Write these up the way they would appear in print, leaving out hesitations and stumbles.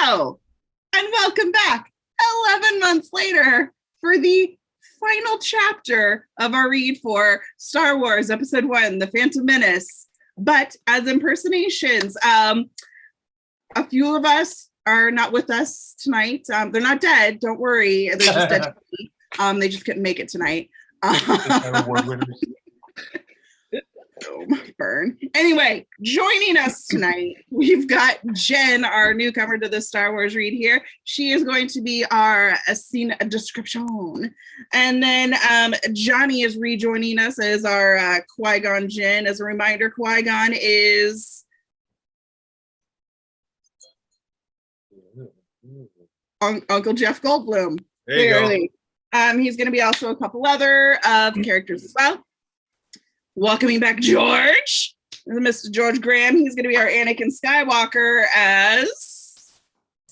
Hello, and welcome back 11 months later for the final chapter of our read for Star Wars Episode 1, The Phantom Menace. But as impersonations, a few of us are not with us tonight. They're not dead, don't worry. They're just dead to me. They just couldn't make it tonight. Burn. Anyway, joining us tonight, we've got Jen, our newcomer to the Star Wars read here. She is going to be our scene description. And then Johnny is rejoining us as our Qui-Gon Jinn. As a reminder, Qui-Gon is Uncle Jeff Goldblum. Clearly. He's going to be also a couple other characters as well. Welcoming back George, Mr. George Graham. He's going to be our Anakin Skywalker as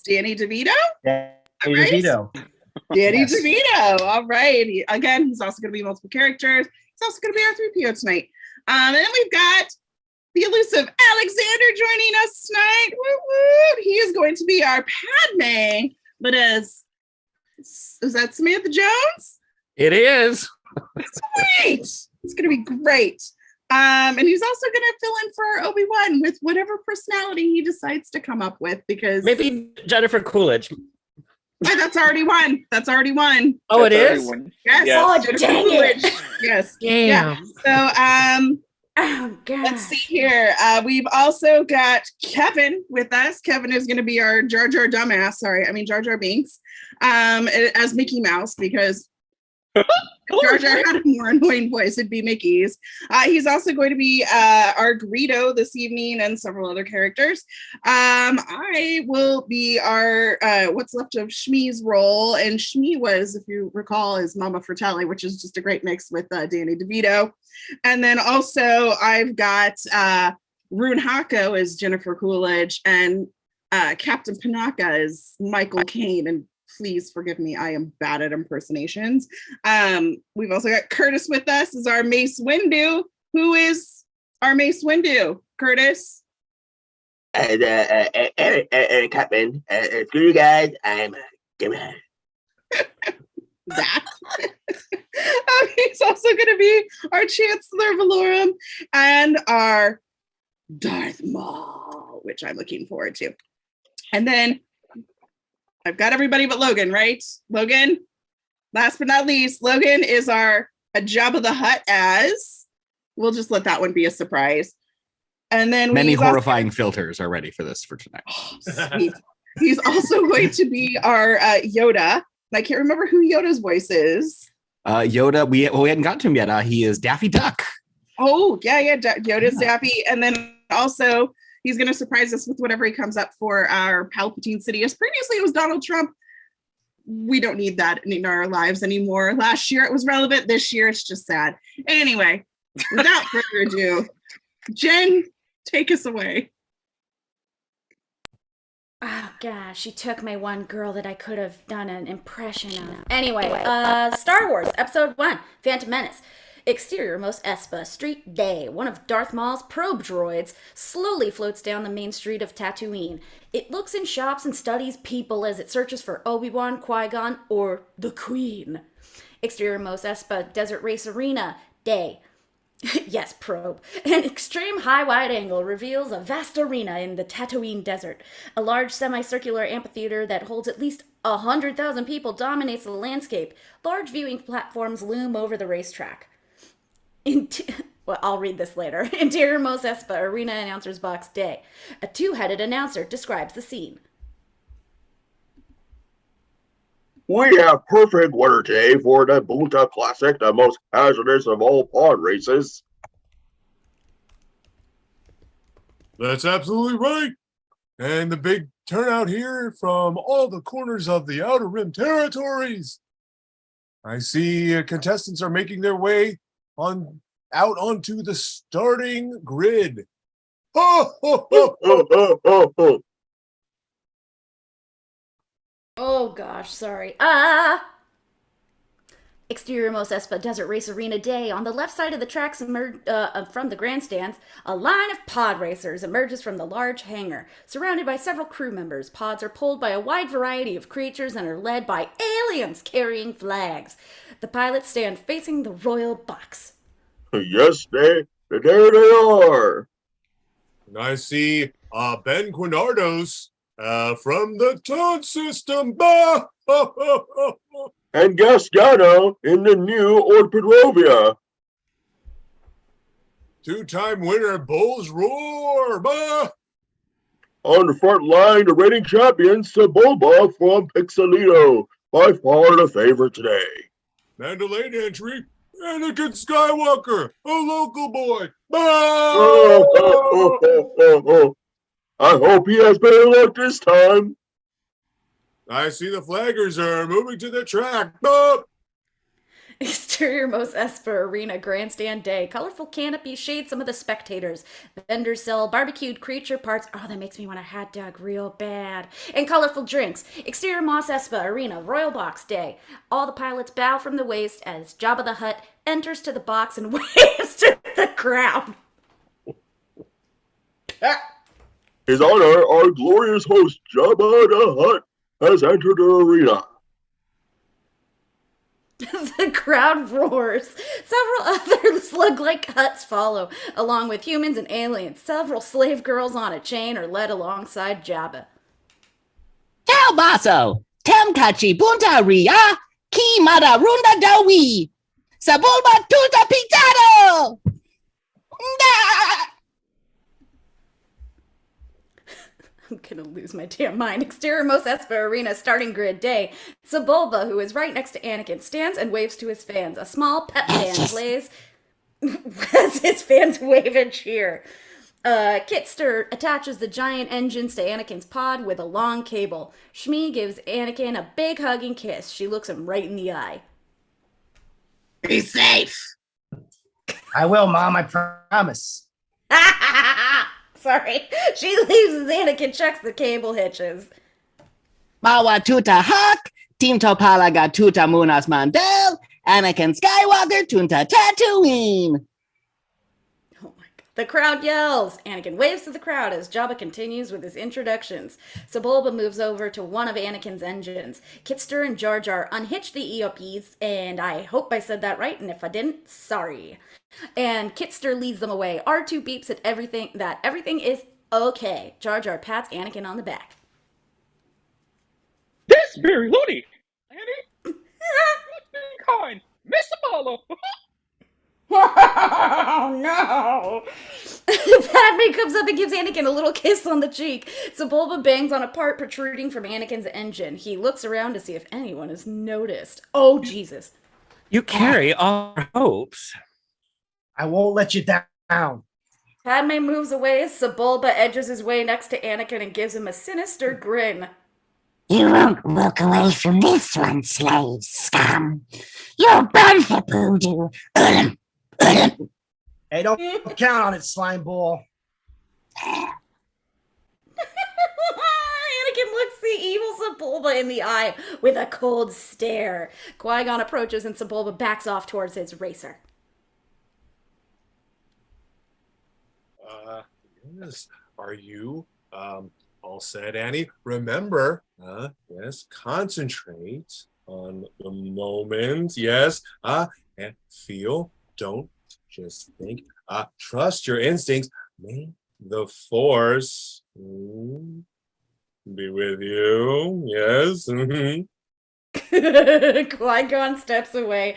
Danny DeVito. Danny DeVito. Danny DeVito. All right. Again, he's also going to be multiple characters. He's also going to be our 3PO tonight. And then we've got the elusive Alexander joining us tonight. Woo-woo. He is going to be our Padme, but is that Samantha Jones? It is. Sweet. It's going to be great. And he's also going to fill in for Obi-Wan with whatever personality he decides to come up with, because maybe Jennifer Coolidge. Oh, that's already one. Oh, it is? Yes. Oh, Jennifer Coolidge. Yes. Damn. Yeah. So, oh, God. let's see here. We've also got Kevin with us. Kevin is going to be our Jar Jar Jar Jar Binks, as Mickey Mouse, because Jar Jar had a more annoying voice. It'd be Mickey's. He's also going to be our Greedo this evening and several other characters. I will be our what's left of Shmi's role, and Shmi was, if you recall, is Mama Fratelli, which is just a great mix with Danny DeVito. And then also I've got Rune Hako as Jennifer Coolidge, and Captain Panaka is Michael Caine. And please forgive me, I am bad at impersonations. We've also got Curtis with us as our Mace Windu. Who is our Mace Windu? Curtis? Captain, screw you guys, I'm Jimmy. That. He's also going to be our Chancellor Valorum and our Darth Maul, which I'm looking forward to. And then I've got everybody but Logan, right? Logan, last but not least, Logan is our Jabba the Hutt as. We'll just let that one be a surprise. And then many horrifying filters are ready for this for tonight. Oh, sweet. He's also going to be our Yoda. I can't remember who Yoda's voice is. Yoda, we hadn't gotten to him yet. He is Daffy Duck. Oh, yeah. Yoda's Daffy. And then also, he's going to surprise us with whatever he comes up for our Palpatine Sidious. Previously, it was Donald Trump. We don't need that in our lives anymore. Last year, it was relevant. This year, it's just sad. Anyway, without further ado, Jen, take us away. Oh, gosh, she took my one girl that I could have done an impression of. Anyway, Star Wars, Episode 1, Phantom Menace. Exterior Mos Espa, Street Day. One of Darth Maul's probe droids slowly floats down the main street of Tatooine. It looks in shops and studies people as it searches for Obi-Wan, Qui-Gon, or the Queen. Exterior Mos Espa, Desert Race Arena, Day. Yes, probe. An extreme high wide angle reveals a vast arena in the Tatooine desert. A large semicircular amphitheater that holds at least 100,000 people dominates the landscape. Large viewing platforms loom over the racetrack. Well, I'll read this later. Interior Mos Espa, Arena Announcer's Box, Day. A two-headed announcer describes the scene. We have perfect weather today for the Bunta Classic, the most hazardous of all pod races. That's absolutely right. And the big turnout here from all the corners of the Outer Rim territories. I see contestants are making their way out onto the starting grid. Ho, ho, ho, ho. Oh gosh, sorry. Exterior Mos Espa Desert Race Arena Day. On the left side of the tracks from the grandstands, a line of pod racers emerges from the large hangar. Surrounded by several crew members, pods are pulled by a wide variety of creatures and are led by aliens carrying flags. The pilots stand facing the royal box. Yes, there they are. And I see Ben Quinardos from the Toad System. Bah! And Gasgano in the new Ord Petrovia. Two-time winner Bulls Roar. Bah! On the front line, the reigning champion Sebulba from Pixelito, by far the favorite today. Mandalay entry, Anakin Skywalker, a local boy. I hope he has better luck this time. I see the flaggers are moving to the track. Exterior Mos Espa Arena Grandstand Day. Colorful canopies shade some of the spectators. Vendors sell barbecued creature parts. Oh, that makes me want a hot dog real bad. And colorful drinks. Exterior Mos Espa Arena Royal Box Day. All the pilots bow from the waist as Jabba the Hutt enters to the box and waves to the crowd. His Honor, our glorious host Jabba the Hutt has entered the arena. The crowd roars. Several other slug-like huts follow, along with humans and aliens. Several slave girls on a chain are led alongside Jabba. Ciao baso, temkachi bunta ria, ki mada runda dawi, sabulba tuta pitado. I'm gonna lose my damn mind. Exterior Mos Espa Arena starting grid day. Sebulba, who is right next to Anakin, stands and waves to his fans. A small pep band plays as his fans wave and cheer. Kitster attaches the giant engines to Anakin's pod with a long cable. Shmi gives Anakin a big hugging kiss. She looks him right in the eye. Be safe. I will, Mom, I promise. Sorry. She leaves as Anakin checks the cable hitches. Mawa tuta hak, Team Topalaga tuta munas mandel, Anakin Skywalker tunta Tatooine. Oh my god. The crowd yells. Anakin waves to the crowd as Jabba continues with his introductions. Sebulba moves over to one of Anakin's engines. Kitster and Jar Jar unhitch the EOPs, and I hope I said that right, and if I didn't, sorry. And Kitster leads them away. R2 beeps at everything is okay. Jar Jar pats Anakin on the back. That's very loony. Andy, kind, Miss Apollo. Oh no! Padme comes up and gives Anakin a little kiss on the cheek. Sebulba bangs on a part protruding from Anakin's engine. He looks around to see if anyone has noticed. Oh, Jesus. You carry all our hopes. I won't let you down. Padme moves away as Sebulba edges his way next to Anakin and gives him a sinister grin. You won't walk away from this one, slave scum. You're born for voodoo. Hey, don't count on it, slime ball. Anakin looks the evil Sebulba in the eye with a cold stare. Qui-Gon approaches and Sebulba backs off towards his racer. Yes. Are you all set, Annie? Remember, yes, concentrate on the moment. Yes, and feel. Don't just think. Trust your instincts. May the Force be with you. Yes. Qui-Gon steps away,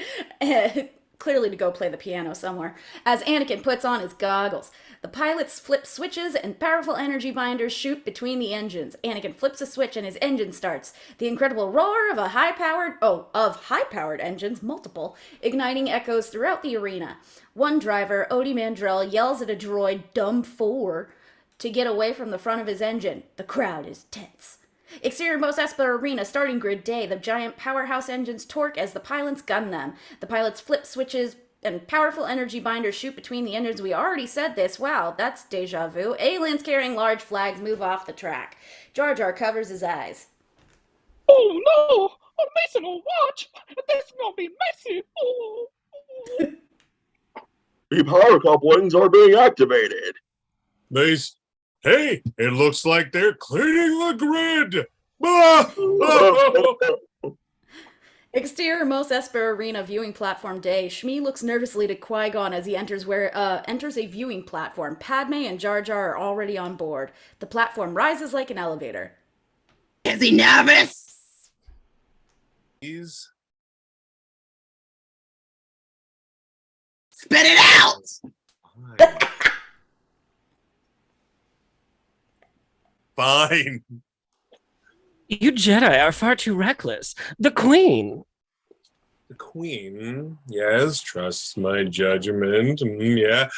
clearly to go play the piano somewhere, as Anakin puts on his goggles. The pilots flip switches and powerful energy binders shoot between the engines. Anakin flips a switch and his engine starts. The incredible roar of high-powered engines, multiple, igniting echoes throughout the arena. One driver, Odie Mandrell, yells at a droid, Dumb 4, to get away from the front of his engine. The crowd is tense. Exterior Mos Espa Arena starting grid day. The giant powerhouse engines torque as the pilots gun them. The pilots flip switches and powerful energy binders shoot between the engines. We already said this. Wow, that's deja vu. Aliens carrying large flags move off the track. Jar Jar covers his eyes. Oh no! Oh, Mason will watch. This is gonna be messy. Oh. The power couplings are being activated. Hey, it looks like they're cleaning the grid. Ah! Exterior Mos Esper Arena viewing platform day. Shmi looks nervously to Qui-Gon as he enters a viewing platform. Padme and Jar Jar are already on board. The platform rises like an elevator. Is he nervous? He's Spit it out! fine. You Jedi are far too reckless. The Queen. The Queen, yes, trusts my judgment. Yeah.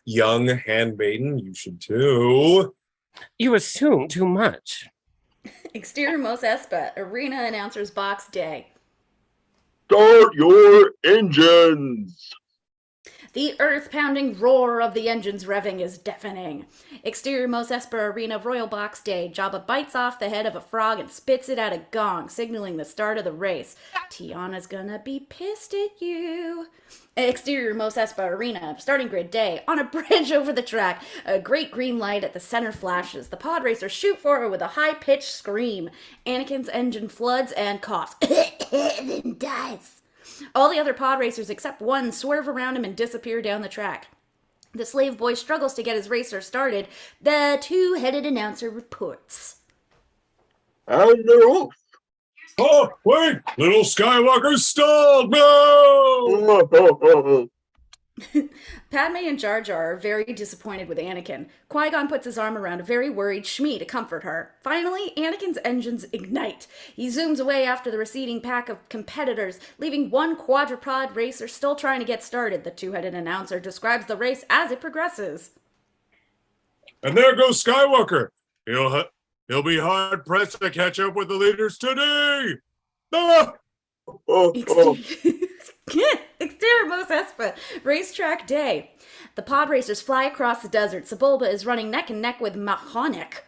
Young handmaiden, you should too. You assume too much. Exterior Mos Espa Arena announcers box day. Start your engines. The earth-pounding roar of the engines revving is deafening. Exterior Mos Esper Arena Royal Box Day. Jabba bites off the head of a frog and spits it at a gong, signaling the start of the race. Tiana's gonna be pissed at you. Exterior Mos Espa Arena Starting Grid Day. On a bridge over the track, a great green light at the center flashes. The pod racers shoot forward with a high-pitched scream. Anakin's engine floods and coughs. Then dies. All the other pod racers except one swerve around him and disappear down the track. The slave boy struggles to get his racer started. The two-headed announcer reports. And they're off. Oh, wait! Little Skywalker stalled! No! Padme and Jar Jar are very disappointed with Anakin. Qui-Gon puts his arm around a very worried Shmi to comfort her. Finally, Anakin's engines ignite. He zooms away after the receding pack of competitors, leaving one quadrupod racer still trying to get started. The two-headed announcer describes the race as it progresses. And there goes Skywalker. He'll be hard pressed to catch up with the leaders today. Ah! Exterior Mos Espa Racetrack Day. The pod racers fly across the desert. Sebulba is running neck and neck with Mahonic.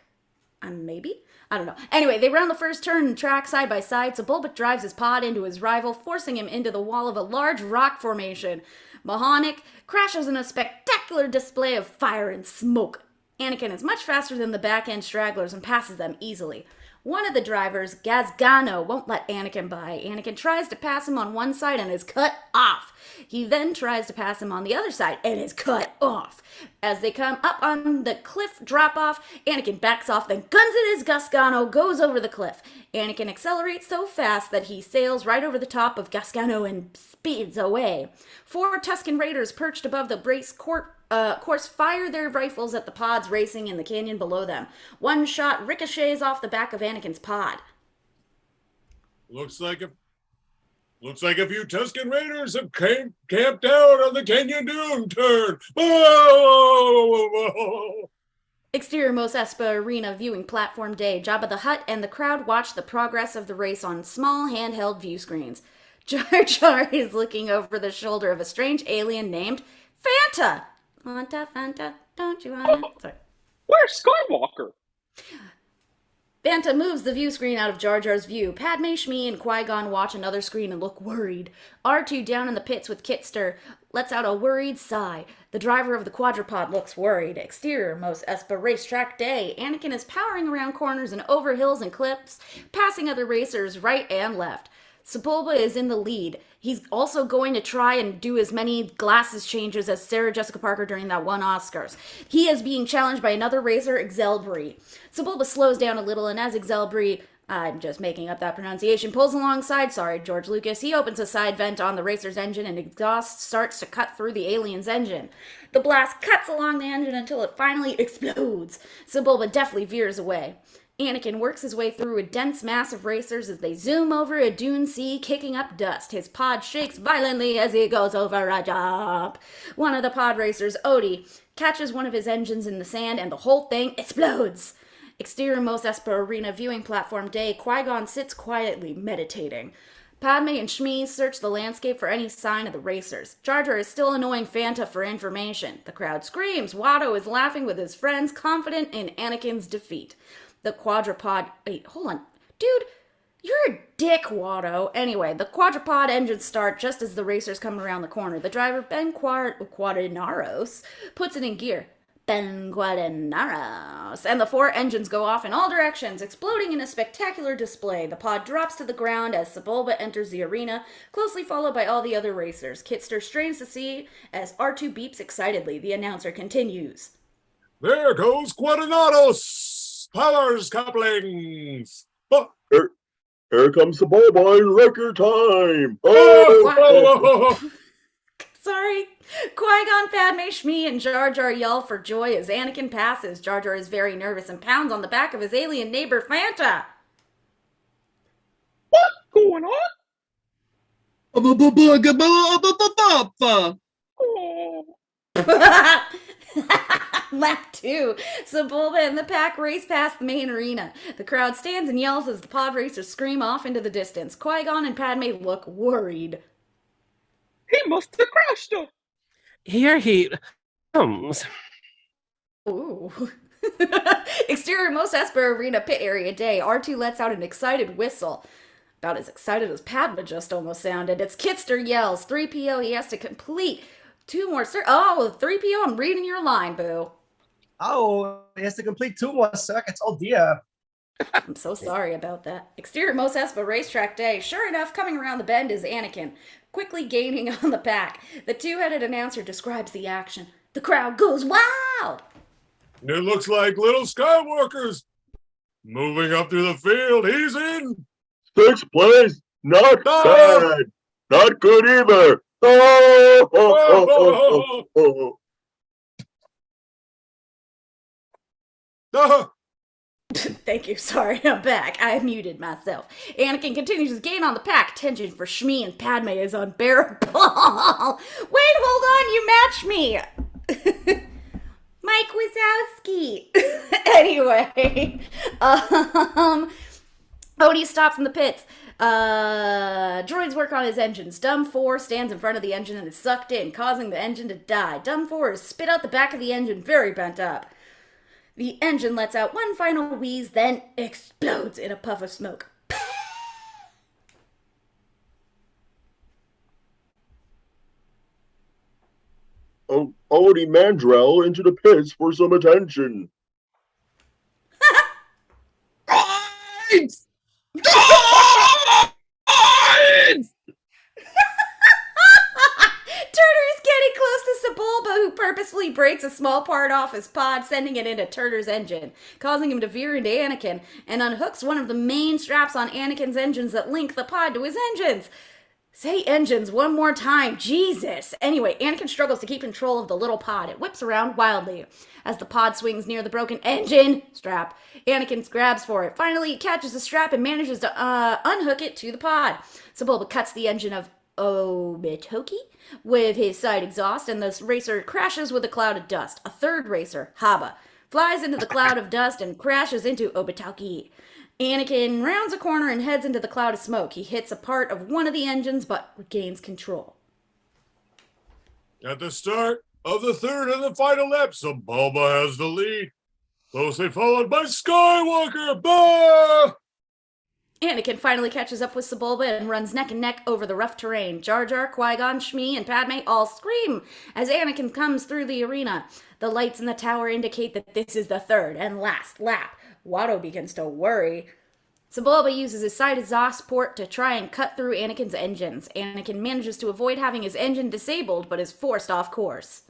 Maybe? I don't know. Anyway, they round the first turn and track side by side. Sebulba drives his pod into his rival, forcing him into the wall of a large rock formation. Mahonic crashes in a spectacular display of fire and smoke. Anakin is much faster than the back-end stragglers and passes them easily. One of the drivers, Gazgano, won't let Anakin by. Anakin tries to pass him on one side and is cut off. He then tries to pass him on the other side and is cut off. As they come up on the cliff drop-off, Anakin backs off, then guns it as Gazgano goes over the cliff. Anakin accelerates so fast that he sails right over the top of Gazgano and speeds away. 4 Tusken Raiders perched above the race course fire their rifles at the pods racing in the canyon below them. One shot ricochets off the back of Anakin's pod. Looks like a few Tusken Raiders have camped out on the Canyon Dune turn. Whoa! Exterior Mos Espa Arena viewing platform day. Jabba the Hutt and the crowd watch the progress of the race on small handheld view screens. Jar Jar is looking over the shoulder of a strange alien named Fanta. Fanta, don't you wanna? Sorry. Where's Skywalker? Fanta moves the view screen out of Jar Jar's view. Padme, Shmi, and Qui-Gon watch another screen and look worried. R2 down in the pits with Kitster lets out a worried sigh. The driver of the quadrupod looks worried. Exterior Mos Espa Racetrack Day. Anakin is powering around corners and over hills and cliffs, passing other racers right and left. Sebulba is in the lead. He's also going to try and do as many glasses changes as Sarah Jessica Parker during that one Oscars. He is being challenged by another racer, Exelbri. Sebulba slows down a little, and as Exelbri, I'm just making up that pronunciation, pulls alongside, sorry, George Lucas, he opens a side vent on the racer's engine and exhaust starts to cut through the alien's engine. The blast cuts along the engine until it finally explodes. Sebulba deftly veers away. Anakin works his way through a dense mass of racers as they zoom over a dune sea, kicking up dust. His pod shakes violently as he goes over a jump. One of the pod racers, Odie, catches one of his engines in the sand and the whole thing explodes. Exterior Mos Espa Arena viewing platform day. Qui-Gon sits quietly, meditating. Padme and Shmi search the landscape for any sign of the racers. Jar Jar is still annoying Fanta for information. The crowd screams. Watto is laughing with his friends, confident in Anakin's defeat. The quadrupod... Wait, hold on. Dude, You're a dick, Watto. Anyway, the quadrupod engines start just as the racers come around the corner. The driver, Ben Quadinaros, puts it in gear. Ben Quadinaros. And the four engines go off in all directions, exploding in a spectacular display. The pod drops to the ground as Sebulba enters the arena, closely followed by all the other racers. Kitster strains to see as R2 beeps excitedly. The announcer continues. There goes Quadinados! Powers couplings! Oh, Here comes the ball in record time. Sorry. Qui-Gon, Padme, Shmi, and Jar Jar yell for joy as Anakin passes. Jar Jar is very nervous and pounds on the back of his alien neighbor, Fanta. What's going on? Oh. Lap 2. Sebulba and the pack race past the main arena. The crowd stands and yells as the pod racers scream off into the distance. Qui-Gon and Padme look worried. He must have crashed her. Here he comes. Ooh. Exterior Mos Esper Arena pit area day. R2 lets out an excited whistle. About as excited as Padma just almost sounded. It's Kitster yells. 3PO, he has to complete 2 more 3PO, I'm reading your line, boo. Oh, he has to complete 2 more circuits. Oh, dear. I'm so sorry about that. Exterior Mos Espa racetrack day. Sure enough, coming around the bend is Anakin, quickly gaining on the pack. The two-headed announcer describes the action. The crowd goes wild. it looks like little Skywalkers. Moving up through the field, he's in. 6th place. Not bad. Not good either. Thank you. Sorry, I'm back. I muted myself. Anakin continues his gain on the pack. Tension for Shmi and Padme is unbearable. Wait, hold on. You match me. Mike Wazowski. Anyway, Odie stops in the pits. Droids work on his engines. Dumb 4 stands in front of the engine and is sucked in, causing the engine to die. Dumb 4 is spit out the back of the engine, very bent up. The engine lets out one final wheeze, then explodes in a puff of smoke. Odie Mandrell into the pits for some attention. Turner's getting close to Sebulba, who purposefully breaks a small part off his pod, sending it into Turner's engine, causing him to veer into Anakin, and unhooks one of the main straps on Anakin's engines that link the pod to his engines. Say engines one more time, Jesus! Anyway, Anakin struggles to keep control of the little pod. It whips around wildly. As the pod swings near the broken engine strap, Anakin grabs for it. Finally, he catches the strap and manages to unhook it to the pod. Sebulba cuts the engine of Obitoki with his side exhaust, and the racer crashes with a cloud of dust. A third racer, Haba, flies into the cloud of dust and crashes into Obitoki. Anakin rounds a corner and heads into the cloud of smoke. He hits a part of one of the engines, but regains control. At the start of the third and the final lap, Sebulba has the lead, closely followed by Skywalker. Bah! Anakin finally catches up with Sebulba and runs neck and neck over the rough terrain. Jar Jar, Qui-Gon, Shmi, and Padme all scream as Anakin comes through the arena. The lights in the tower indicate that this is the third and last lap. Watto begins to worry. Sebulba uses his side exhaust port to try and cut through Anakin's engines. Anakin manages to avoid having his engine disabled, but is forced off course.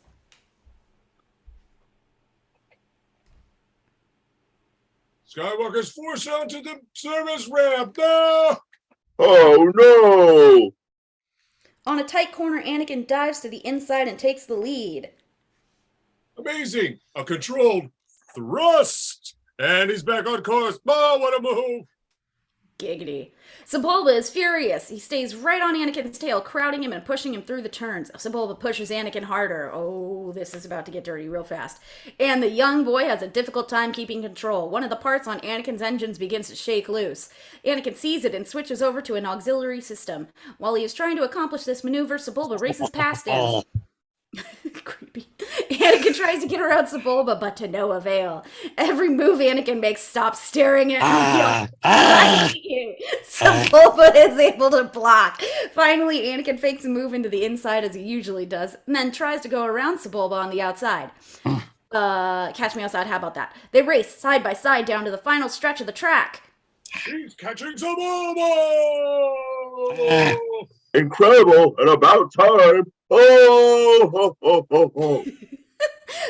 Skywalker's forced onto the service ramp. No! Oh no! On a tight corner, Anakin dives to the inside and takes the lead. Amazing! A controlled thrust! And he's back on course. Oh, what a move! Giggity. Sebulba is furious. He stays right on Anakin's tail, crowding him and pushing him through the turns. Sebulba pushes Anakin harder. Oh, this is about to get dirty real fast. And the young boy has a difficult time keeping control. One of the parts on Anakin's engines begins to shake loose. Anakin sees it and switches over to an auxiliary system. While he is trying to accomplish this maneuver, Sebulba races past him. Creepy. Anakin tries to get around Sebulba, but to no avail. Every move Anakin makes stops staring at me. I hate you. Sebulba is able to block. Finally, Anakin fakes a move into the inside as he usually does, and then tries to go around Sebulba on the outside. Catch me outside, how about that? They race side by side down to the final stretch of the track. He's catching some elbow! Incredible and about time. Oh, ho, ho, ho, ho.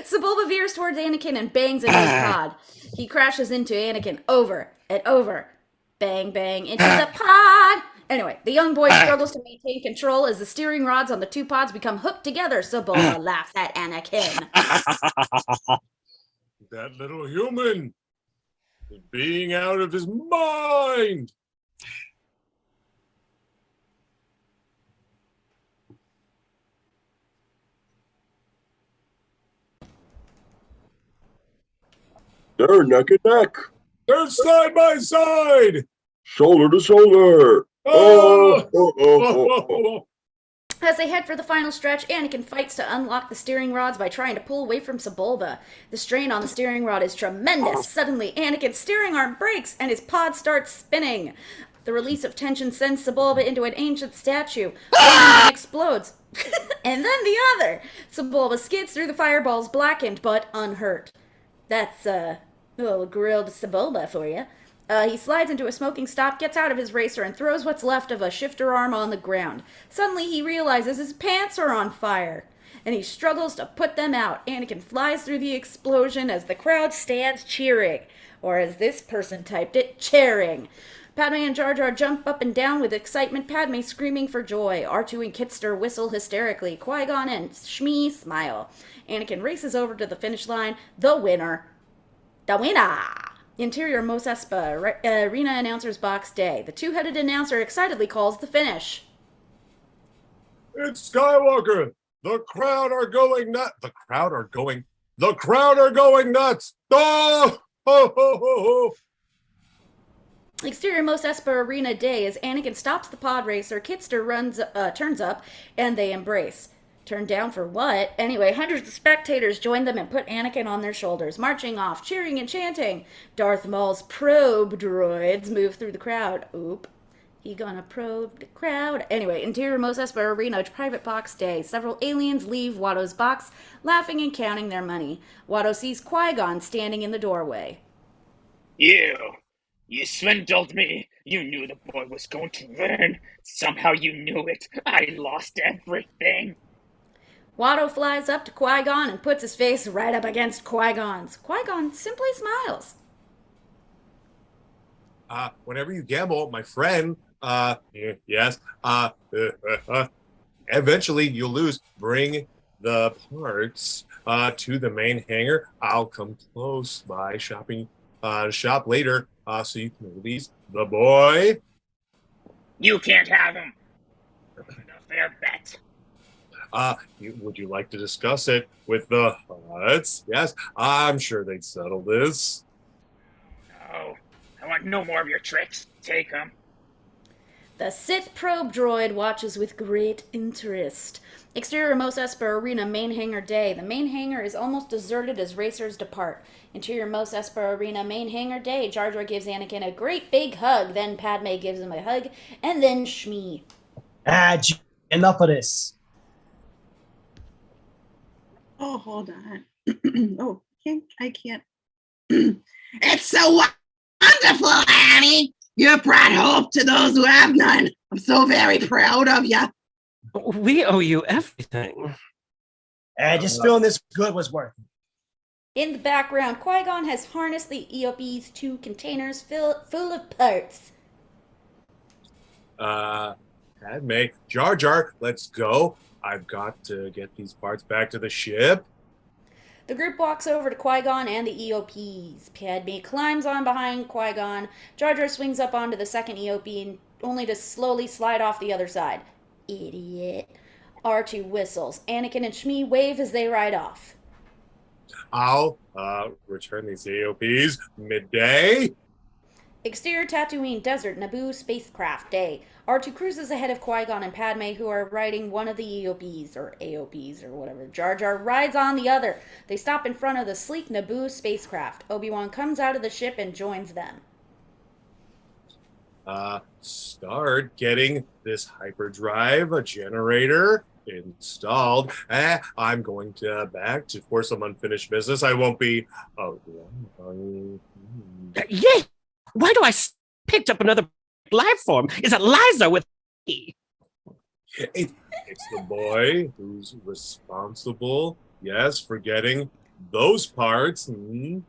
Sebulba veers towards Anakin and bangs into his pod. He crashes into Anakin over and over. Bang, bang, into the pod! Anyway, the young boy struggles to maintain control as the steering rods on the two pods become hooked together. Sebulba laughs at Anakin. That little human is being out of his mind. They're neck and neck, They're side by side. shoulder to shoulder. Oh, Oh! oh, oh, oh, oh. As they head for the final stretch, Anakin fights to unlock the steering rods by trying to pull away from Sebulba. The strain on the steering rod is tremendous. Suddenly, Anakin's steering arm breaks and his pod starts spinning. The release of tension sends Sebulba into an ancient statue. One explodes, and then the other. Sebulba skids through the fireballs, blackened but unhurt. That's a little grilled Sebulba for you. He slides into a smoking stop, gets out of his racer, and throws what's left of a shifter arm on the ground. Suddenly, he realizes his pants are on fire, and he struggles to put them out. Anakin flies through the explosion as the crowd stands cheering, or as this person typed it, cheering. Padme and Jar Jar jump up and down with excitement, Padme screaming for joy. R2 and Kitster whistle hysterically. Qui-Gon and Shmi smile. Anakin races over to the finish line. The winner. The winner! Interior Mos Espa, Arena Announcer's Box Day. The two-headed announcer excitedly calls the finish. It's Skywalker. The crowd are going nuts. The crowd are going nuts. Oh! Ho, ho, ho, ho. Exterior Mos Espa Arena Day as Anakin stops the pod racer, Kitster turns up, and they embrace. Turned down for what? Anyway, hundreds of spectators join them and put Anakin on their shoulders, marching off, cheering and chanting. Darth Maul's probe droids move through the crowd. Oop. He gonna probe the crowd. Anyway, interior Mos Espa Arena private box day. Several aliens leave Watto's box, laughing and counting their money. Watto sees Qui-Gon standing in the doorway. You swindled me. You knew the boy was going to learn. Somehow you knew it. I lost everything. Watto flies up to Qui-Gon and puts his face right up against Qui-Gon's. Qui-Gon simply smiles. Whenever you gamble, my friend, yes, eventually you'll lose. Bring the parts to the main hangar. I'll come close by shop later so you can release the boy. You can't have him. A fair bet. Would you like to discuss it with the Hutts? Yes, I'm sure they'd settle this. No. I want no more of your tricks. Take them. The Sith probe droid watches with great interest. Exterior Mos Espa Arena main hangar day. The main hangar is almost deserted as racers depart. Interior Mos Espa Arena main hangar day. Jar Jar gives Anakin a great big hug. Then Padme gives him a hug. And then Shmi. Enough of this. Oh, hold on. Oh, I can't. It's so wonderful, Annie. You brought hope to those who have none. I'm so very proud of you. We owe you everything. Just feeling this good was worth it. In the background, Qui-Gon has harnessed the EOP's two containers full of parts. Padme, Jar Jar, let's go. I've got to get these parts back to the ship. The group walks over to Qui-Gon and the EOPs. Padme climbs on behind Qui-Gon. Jar Jar swings up onto the second EOP, only to slowly slide off the other side. Idiot. R2 whistles. Anakin and Shmi wave as they ride off. I'll return these EOPs midday. Exterior Tatooine Desert Naboo Spacecraft Day. R2 cruises ahead of Qui-Gon and Padme, who are riding one of the EOBs, or AOBs, or whatever. Jar Jar rides on the other. They stop in front of the sleek Naboo spacecraft. Obi-Wan comes out of the ship and joins them. Start getting this hyperdrive generator installed. I'm going back for some unfinished business. I won't be around. Yeah. Why do picked up another life form? Is it Liza with me? It's the boy who's responsible, yes, for getting those parts. On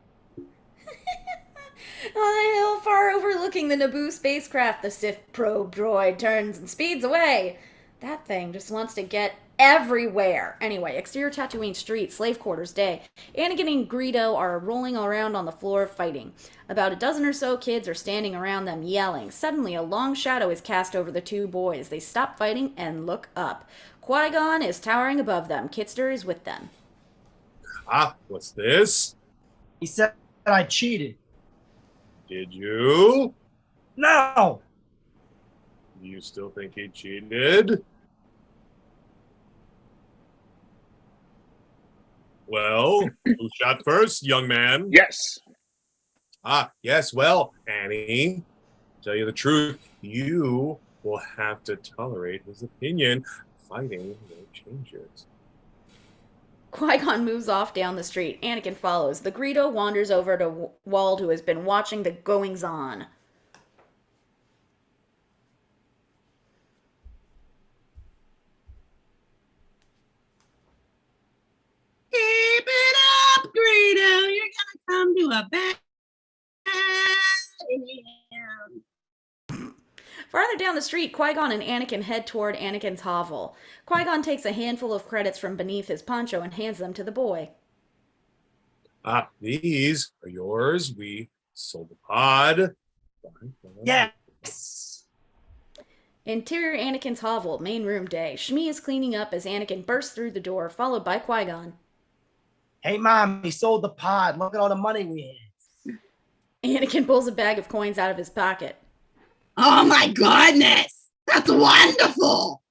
a hill far overlooking the Naboo spacecraft, the Sith probe droid turns and speeds away. That thing just wants to get everywhere. Anyway, exterior Tatooine street, slave quarters day. Anakin and Greedo are rolling around on the floor fighting. About a dozen or so kids are standing around them yelling. Suddenly, a long shadow is cast over the two boys. They stop fighting and look up. Qui-Gon is towering above them. Kitster is with them. What's this? He said I cheated. Did you? No. Do you still think he cheated? Well, who shot first, young man? Yes. Yes, well, Annie, to tell you the truth, you will have to tolerate his opinion. Fighting no changes. Qui-Gon moves off down the street. Anakin follows. The Greedo wanders over to Wald, who has been watching the goings-on. Keep it up, Greedo. You're gonna come to a bad end. Farther down the street, Qui-Gon and Anakin head toward Anakin's hovel. Qui-Gon takes a handful of credits from beneath his poncho and hands them to the boy. These are yours. We sold the pod. Yes. Interior Anakin's hovel, main room day. Shmi is cleaning up as Anakin bursts through the door, followed by Qui-Gon. Hey, Mom, he sold the pod. Look at all the money we had. Anakin pulls a bag of coins out of his pocket. Oh my goodness! That's wonderful!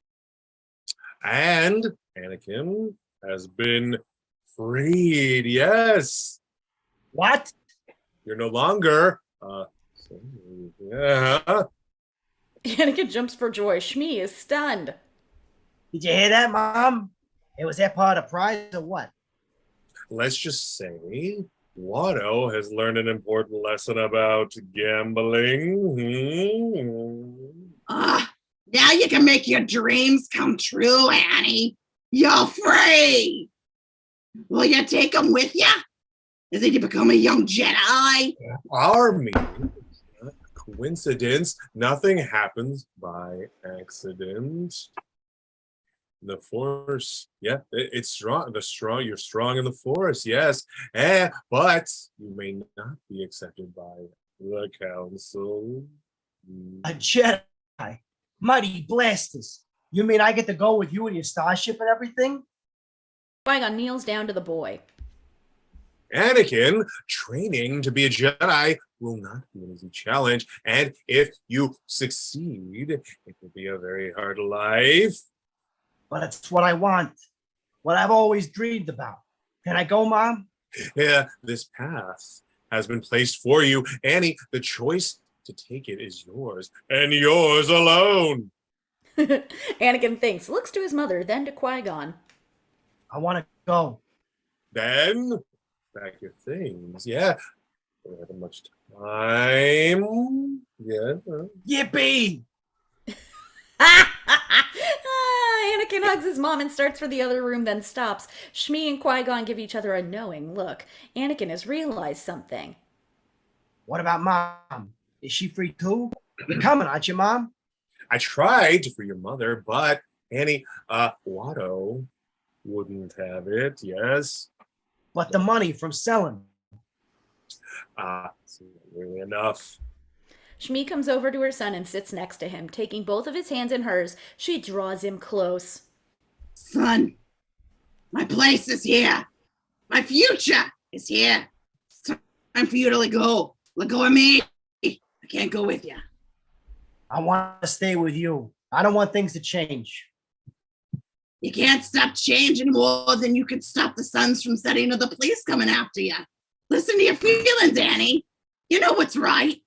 And Anakin has been freed. Yes. What? You're no longer. Yeah. Anakin jumps for joy. Shmi is stunned. Did you hear that, Mom? It was that part of the prize or what? Let's just say Watto has learned an important lesson about gambling. Now you can make your dreams come true, Annie. You're free. Will you take him with you? Is he to become a young Jedi? Our meeting is not a coincidence. Nothing happens by accident. The Force, yeah, it's strong. You're strong in the Force, yes. But you may not be accepted by the Council. A Jedi. Mighty blasters. You mean I get to go with you and your starship and everything? Qui-Gon kneels down to the boy. Anakin, training to be a Jedi will not be an easy challenge. And if you succeed, it will be a very hard life. But it's what I want. What I've always dreamed about. Can I go, Mom? Yeah, this path has been placed for you. Annie, the choice to take it is yours, and yours alone. Anakin thinks, looks to his mother, then to Qui-Gon. I want to go. Then, pack your things. Yeah, we don't have much time. Yeah. Yippee! Anakin hugs his mom and starts for the other room, then stops. Shmi and Qui-Gon give each other a knowing look. Anakin has realized something. What about Mom? Is she free too? You're coming, aren't you, Mom? I tried to free your mother, but Annie, Watto wouldn't have it, yes? But the money from selling. It's not really enough. Shmi comes over to her son and sits next to him. Taking both of his hands in hers, she draws him close. Son, my place is here. My future is here. It's time for you to let go. Let go of me. I can't go with you. I want to stay with you. I don't want things to change. You can't stop changing more than you can stop the suns from setting or the police coming after you. Listen to your feelings, Annie. You know what's right.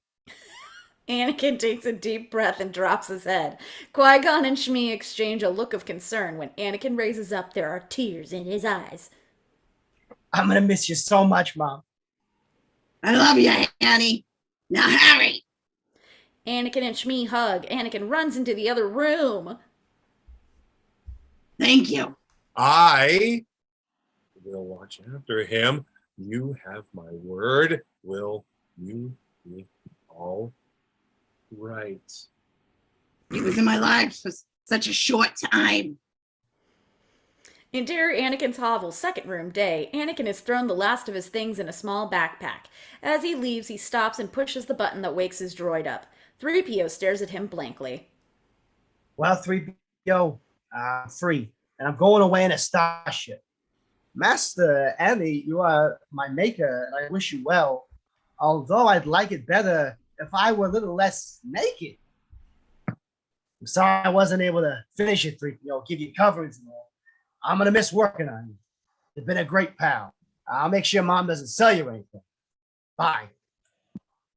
Anakin takes a deep breath and drops his head. Qui-Gon and Shmi exchange a look of concern. When Anakin raises up, there are tears in his eyes. I'm going to miss you so much, Mom. I love you, Annie. Now hurry. Anakin and Shmi hug. Anakin runs into the other room. Thank you. I will watch after him. You have my word. Will you be all right? He was in my life for such a short time. Interior Anakin's hovel, second room, day. Anakin has thrown the last of his things in a small backpack. As he leaves, he stops and pushes the button that wakes his droid up. 3PO stares at him blankly. Well, 3PO, I'm free, and I'm going away in a starship. Master Annie, you are my maker, and I wish you well. Although I'd like it better if I were a little less naked. I'm sorry I wasn't able to finish it, 3PO, give you coverage and all. I'm going to miss working on you. You've been a great pal. I'll make sure Mom doesn't sell you anything. Bye.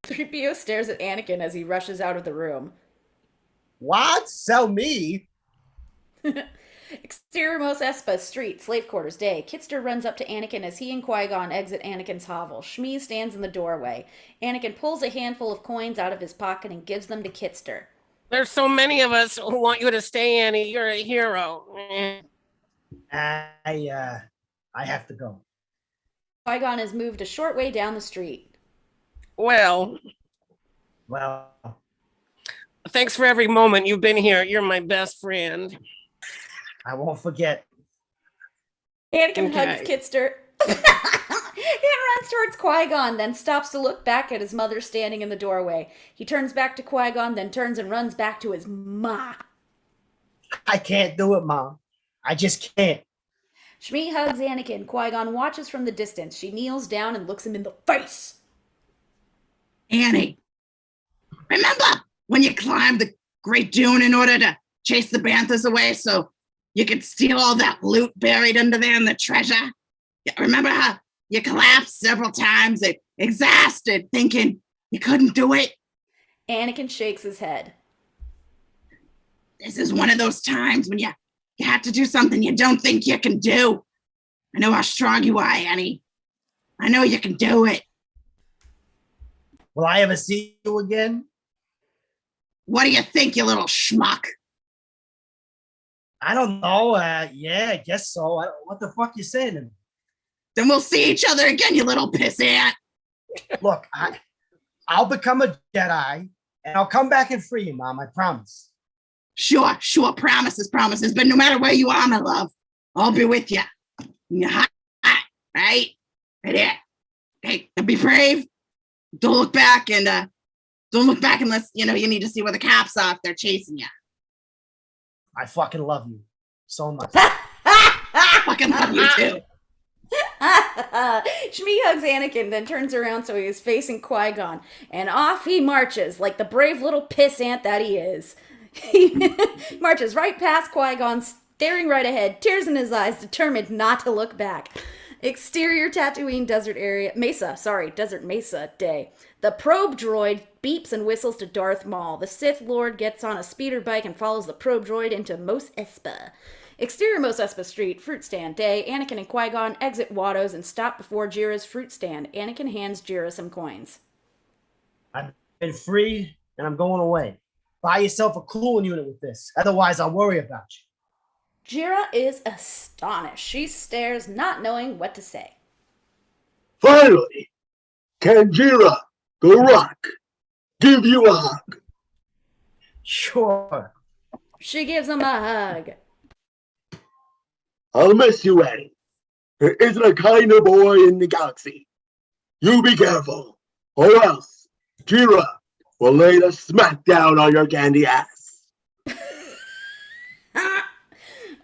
3PO stares at Anakin as he rushes out of the room. What? Sell me? Exterior Mos Espa Street, slave quarters, day. Kitster runs up to Anakin as he and Qui-Gon exit Anakin's hovel. Shmi stands in the doorway. Anakin pulls a handful of coins out of his pocket and gives them to Kitster. There's so many of us who want you to stay, Annie. You're a hero. I have to go. Qui-Gon has moved a short way down the street. Well, thanks for every moment you've been here. You're my best friend. I won't forget. Anakin hugs Kitster. He runs towards Qui-Gon, then stops to look back at his mother standing in the doorway. He turns back to Qui-Gon, then turns and runs back to his ma. I can't do it, Mom. I just can't. Shmi hugs Anakin. Qui-Gon watches from the distance. She kneels down and looks him in the face. Annie, remember when you climbed the Great Dune in order to chase the Banthas away so you could steal all that loot buried under there in the treasure? Yeah, remember how you collapsed several times, exhausted, thinking you couldn't do it? Anakin shakes his head. This is one of those times when you have to do something you don't think you can do. I know how strong you are, Annie. I know you can do it. Will I ever see you again? What do you think, you little schmuck? I don't know. Yeah, I guess so. What the fuck you saying to me? Then we'll see each other again, you little pissant. Look, I'll become a Jedi, and I'll come back and free you, Mom. I promise. Sure. Promises. But no matter where you are, my love, I'll be with you. Right? Right there. Okay, and be brave. Don't look back unless you need to see where the cops are if they're chasing you. I fucking love you so much. I fucking love you too. Shmi hugs Anakin, then turns around so he is facing Qui-Gon, and off he marches like the brave little pissant that he is. He marches right past Qui-Gon, staring right ahead, tears in his eyes, determined not to look back. Exterior Tatooine Desert Mesa day. The probe droid beeps and whistles to Darth Maul. The Sith Lord gets on a speeder bike and follows the probe droid into Mos Espa. Exterior Mos Espa Street, fruit stand day. Anakin and Qui-Gon exit Watto's and stop before Jira's fruit stand. Anakin hands Jira some coins. I've been free, and I'm going away. Buy yourself a cooling unit with this. Otherwise, I'll worry about you. Jira is astonished. She stares, not knowing what to say. Finally, can Jira, the Rock, give you a hug? Sure. She gives him a hug. I'll miss you, Eddie. There isn't a kinder boy in the galaxy. You be careful, or else Jira will lay the smackdown on your candy ass.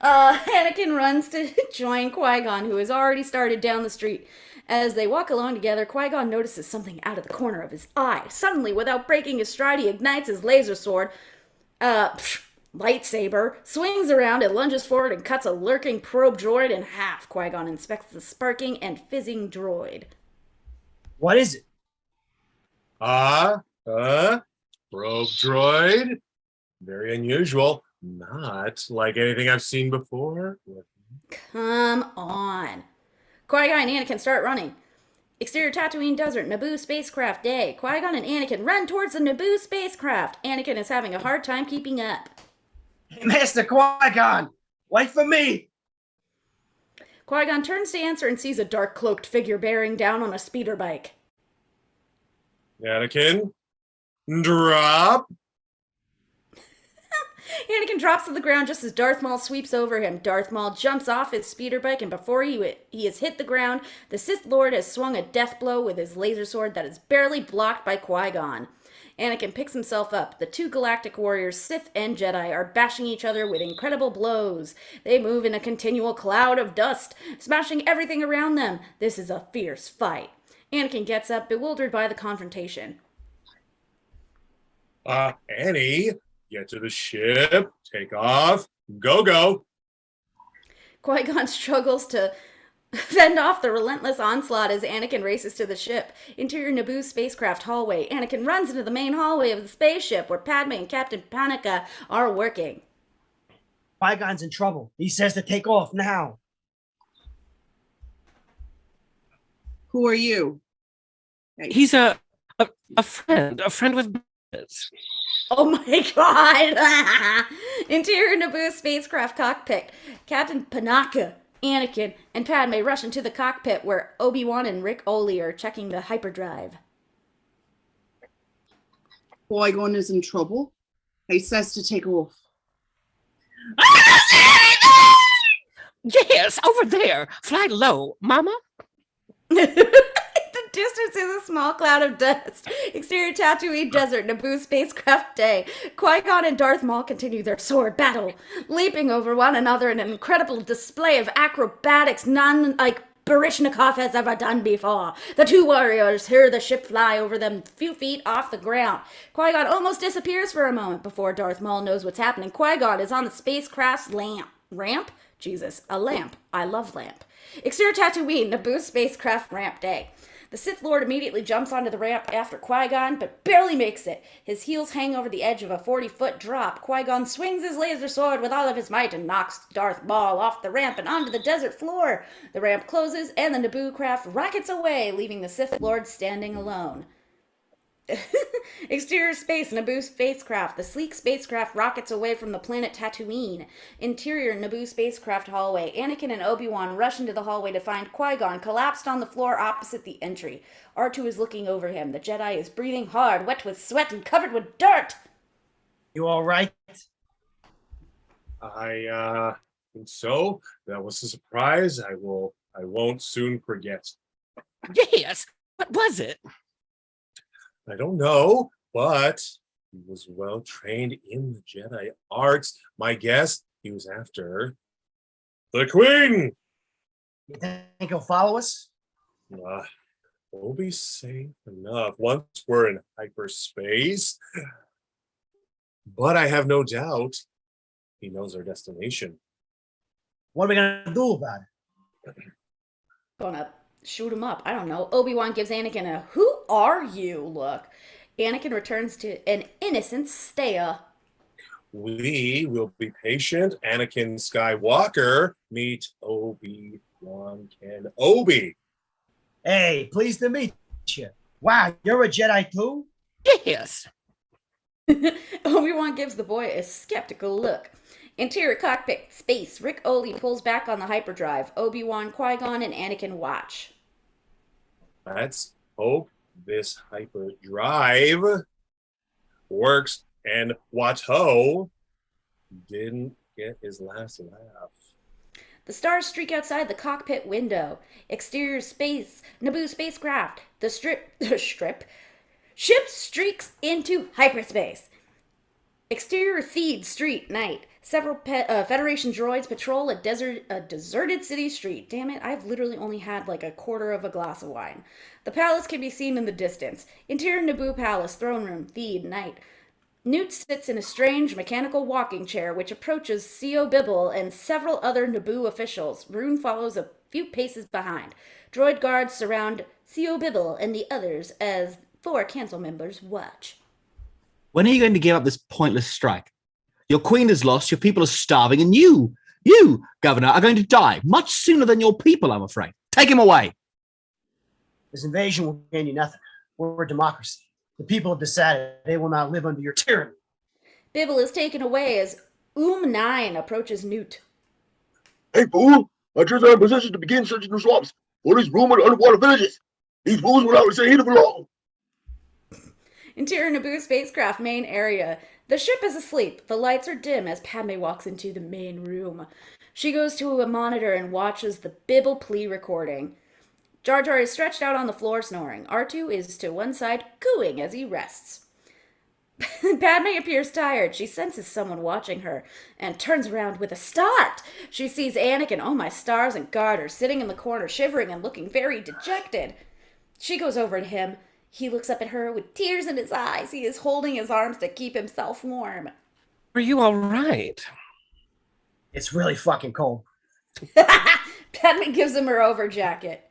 Anakin runs to join Qui-Gon, who has already started down the street. As they walk along together, Qui-Gon notices something out of the corner of his eye. Suddenly, without breaking his stride, he ignites his laser sword, lightsaber, swings around and lunges forward and cuts a lurking probe droid in half. Qui-Gon inspects the sparking and fizzing droid. What is it? Probe droid. Very unusual. Not like anything I've seen before. Come on. Qui-Gon and Anakin start running. Exterior Tatooine Desert, Naboo spacecraft day. Qui-Gon and Anakin run towards the Naboo spacecraft. Anakin is having a hard time keeping up. Hey, Master Qui-Gon, wait for me. Qui-Gon turns to answer and sees a dark cloaked figure bearing down on a speeder bike. Anakin, drop. Anakin drops to the ground just as Darth Maul sweeps over him. Darth Maul jumps off his speeder bike, and before he has hit the ground, the Sith Lord has swung a death blow with his laser sword that is barely blocked by Qui-Gon. Anakin picks himself up. The two galactic warriors, Sith and Jedi, are bashing each other with incredible blows. They move in a continual cloud of dust, smashing everything around them. This is a fierce fight. Anakin gets up, bewildered by the confrontation. Annie, get to the ship, take off, go. Qui-Gon struggles to fend off the relentless onslaught as Anakin races to the ship. Interior Naboo spacecraft hallway. Anakin runs into the main hallway of the spaceship where Padme and Captain Panaka are working. Qui-Gon's in trouble. He says to take off now. Who are you? He's a friend with benefits. Oh my god! Interior Naboo spacecraft cockpit. Captain Panaka, Anakin, and Padme rush into the cockpit where Obi-Wan and Rick Oli are checking the hyperdrive. Qui-Gon is in trouble. He says to take off. Yes, over there. Fly low, Mama. The distance is a small cloud of dust. Exterior Tatooine Desert, Naboo spacecraft day. Qui-Gon and Darth Maul continue their sword battle, leaping over one another in an incredible display of acrobatics none like Barishnikov has ever done before. The two warriors hear the ship fly over them a few feet off the ground. Qui-Gon almost disappears for a moment before Darth Maul knows what's happening. Qui-Gon is on the spacecraft's ramp? Jesus, a lamp. I love lamp. Exterior Tatooine, Naboo spacecraft ramp day. The Sith Lord immediately jumps onto the ramp after Qui-Gon, but barely makes it. His heels hang over the edge of a 40-foot drop. Qui-Gon swings his laser sword with all of his might and knocks Darth Maul off the ramp and onto the desert floor. The ramp closes, and the Naboo craft rockets away, leaving the Sith Lord standing alone. Exterior space, Naboo spacecraft. The sleek spacecraft rockets away from the planet Tatooine. Interior Naboo spacecraft hallway. Anakin and Obi-Wan rush into the hallway to find Qui-Gon collapsed on the floor opposite the entry. R2 is looking over him. The Jedi is breathing hard, wet with sweat and covered with dirt. You all right? I think so. That was a surprise. I won't soon forget. Yes, what was it? I don't know, but he was well trained in the Jedi arts. My guess, he was after the Queen. You think he'll follow us? We'll be safe enough once we're in hyperspace. But I have no doubt he knows our destination. What are we gonna do about it? Gonna shoot him up. I don't know. Obi-Wan gives Anakin a "Who are you?" look. Anakin returns to an innocent stare. We will be patient. Anakin Skywalker, meet Obi-Wan Kenobi. Hey, pleased to meet you. Wow, you're a Jedi too? Yes. Obi-Wan gives the boy a skeptical look. Interior cockpit space. Rick Oli pulls back on the hyperdrive. Obi-Wan, Qui-Gon, and Anakin watch. Let's hope this hyperdrive works and Watto didn't get his last laugh. The stars streak outside the cockpit window. Exterior space. Naboo spacecraft. The ship streaks into hyperspace. Exterior feed street night. Several Federation droids patrol a deserted city street. Damn it, I've literally only had like a quarter of a glass of wine. The palace can be seen in the distance. Interior Naboo Palace, throne room, feed, night. Newt sits in a strange mechanical walking chair which approaches C.O. Bibble and several other Naboo officials. Rune follows a few paces behind. Droid guards surround C.O. Bibble and the others as 4 council members watch. When are you going to give up this pointless strike? Your queen is lost, your people are starving, and you, Governor, are going to die much sooner than your people, I'm afraid. Take him away. This invasion will gain you nothing. We're a democracy. The people have decided they will not live under your tyranny. Bibble is taken away as 9 approaches Newt. Hey, fool! I just am in position to begin searching the swamps for these rumored underwater villages. These fools will not say either for long. Interior Naboo spacecraft main area. The ship is asleep. The lights are dim as Padme walks into the main room. She goes to a monitor and watches the Bibble plea recording. Jar Jar is stretched out on the floor snoring. R2 is to one side, cooing as he rests. Padme appears tired. She senses someone watching her and turns around with a start. She sees Anakin, oh my stars and garters, sitting in the corner, shivering and looking very dejected. She goes over to him. He looks up at her with tears in his eyes. He is holding his arms to keep himself warm. Are you all right? It's really fucking cold. Padme gives him her overjacket.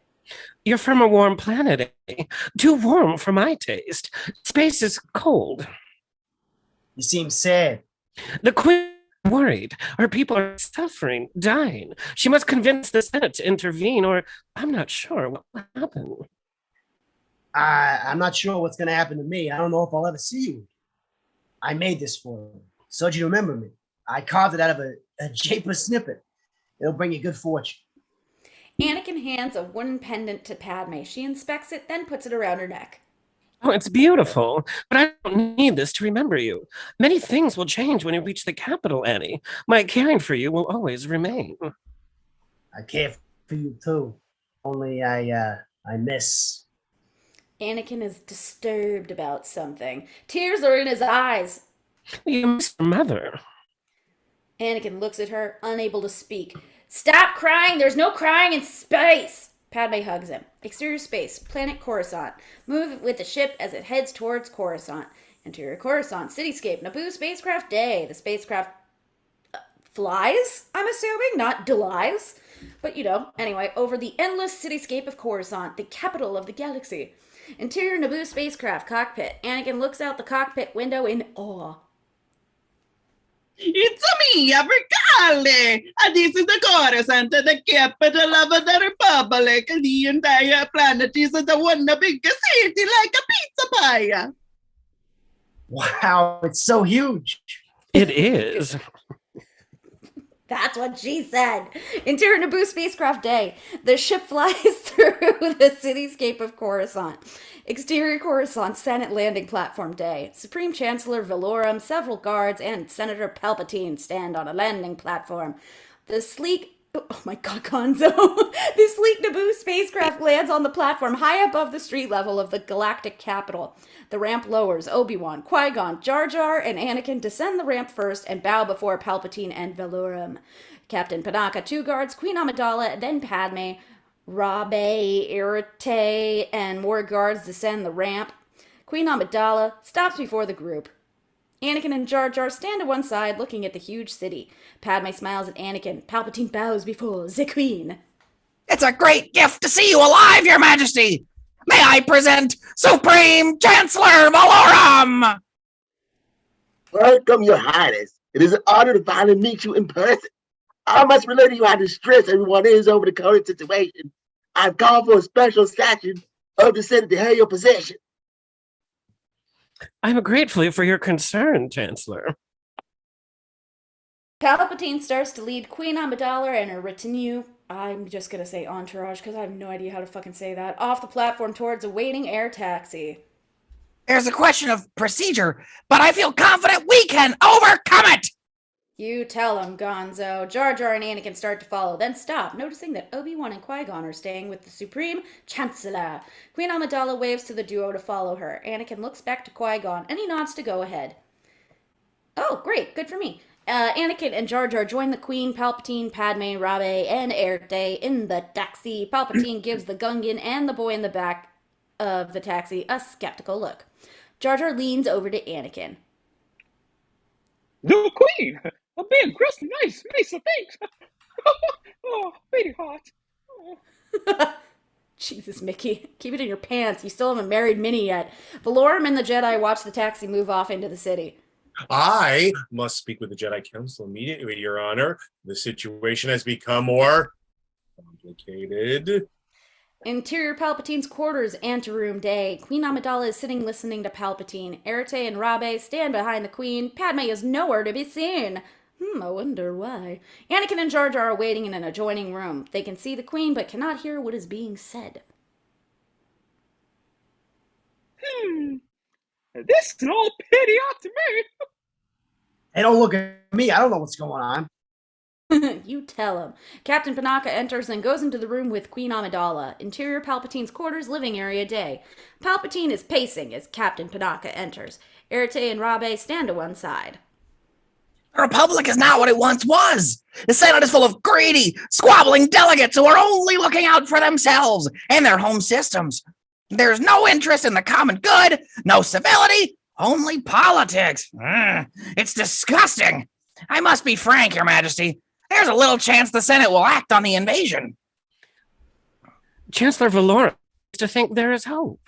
You're from a warm planet, eh? Too warm for my taste. Space is cold. You seem sad. The queen is worried. Her people are suffering, dying. She must convince the Senate to intervene, or I'm not sure what will happen. I'm not sure what's going to happen to me. I don't know if I'll ever see you. I made this for you. So you remember me. I carved it out of a Japer snippet. It'll bring you good fortune. Anakin hands a wooden pendant to Padme. She inspects it, then puts it around her neck. Oh, it's beautiful, but I don't need this to remember you. Many things will change when you reach the capital, Annie. My caring for you will always remain. I care for you too. Only I miss. Anakin is disturbed about something. Tears are in his eyes. You miss your mother. Anakin looks at her, unable to speak. Stop crying! There's no crying in space! Padme hugs him. Exterior space, planet Coruscant. Move with the ship as it heads towards Coruscant. Interior Coruscant, cityscape, Naboo spacecraft day. The spacecraft flies, I'm assuming, not delies. But anyway, over the endless cityscape of Coruscant, the capital of the galaxy. Interior Naboo spacecraft cockpit. Anakin looks out the cockpit window in awe. It's me, Africale, and this is the Coruscant, the capital of the Republic. The entire planet is the one big city like a pizza pie. Wow, it's so huge. It is. That's what she said. Interior Naboo spacecraft day. The ship flies through the cityscape of Coruscant. Exterior Coruscant Senate landing platform day. Supreme Chancellor Valorum, several guards, and Senator Palpatine stand on a landing platform. The sleek... Oh my god, Gonzo. The sleek Naboo spacecraft lands on the platform high above the street level of the galactic capital. The ramp lowers. Obi-Wan, Qui-Gon, Jar Jar, and Anakin descend the ramp first and bow before Palpatine and Valorum. Captain Panaka, 2 guards, Queen Amidala, then Padme, Rabe, Irrite, and more guards descend the ramp. Queen Amidala stops before the group. Anakin and Jar Jar stand to one side looking at the huge city. Padme smiles at Anakin. Palpatine bows before the Queen. It's a great gift to see you alive, Your Majesty. May I present Supreme Chancellor Valorum? Welcome, Your Highness. It is an honor to finally meet you in person. I must relate to you how distressed everyone is over the current situation. I've called for a special session of the Senate to hear your position. I'm grateful for your concern, Chancellor. Palpatine starts to lead Queen Amidala and her retinue, I'm just going to say entourage because I have no idea how to fucking say that, off the platform towards a waiting air taxi. There's a question of procedure, but I feel confident we can overcome it. You tell him, Gonzo. Jar Jar and Anakin start to follow, then stop, noticing that Obi-Wan and Qui-Gon are staying with the Supreme Chancellor. Queen Amidala waves to the duo to follow her. Anakin looks back to Qui-Gon, and he nods to go ahead. Oh, great, good for me. Anakin and Jar Jar join the Queen, Palpatine, Padme, Rabe, and Erte in the taxi. Palpatine gives the Gungan and the boy in the back of the taxi a skeptical look. Jar Jar leans over to Anakin. The Queen! A big, gross, nice, thanks. Oh, very hot. Oh. Jesus, Mickey. Keep it in your pants. You still haven't married Minnie yet. Valorum and the Jedi watch the taxi move off into the city. I must speak with the Jedi Council immediately, Your Honor. The situation has become more complicated. Interior Palpatine's quarters, anteroom day. Queen Amidala is sitting listening to Palpatine. Erte and Rabe stand behind the Queen. Padme is nowhere to be seen. I wonder why. Anakin and Jar Jar are waiting in an adjoining room. They can see the Queen but cannot hear what is being said. This is all pretty odd to me. Hey, don't look at me. I don't know what's going on. You tell him. Captain Panaka enters and goes into the room with Queen Amidala. Interior Palpatine's quarters, living area day. Palpatine is pacing as Captain Panaka enters. Erte and Rabe stand to one side. The Republic is not what it once was. The Senate is full of greedy, squabbling delegates who are only looking out for themselves and their home systems. There's no interest in the common good, no civility, only politics. It's disgusting. I must be frank, Your Majesty. There's a little chance the Senate will act on the invasion. Chancellor Valorum seems to think there is hope.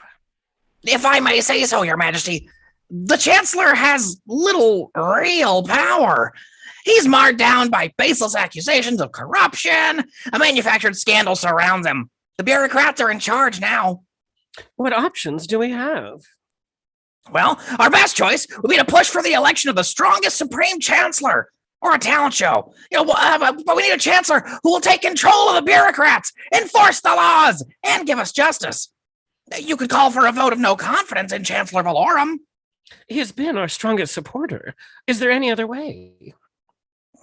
If I may say so, Your Majesty, the Chancellor has little real power. He's marred down by baseless accusations of corruption. A manufactured scandal surrounds him. The bureaucrats are in charge now. What options do we have? Well, our best choice would be to push for the election of the strongest Supreme Chancellor, or a talent show. But we need a Chancellor who will take control of the bureaucrats, enforce the laws, and give us justice. You could call for a vote of no confidence in Chancellor Valorum. He has been our strongest supporter. Is there any other way?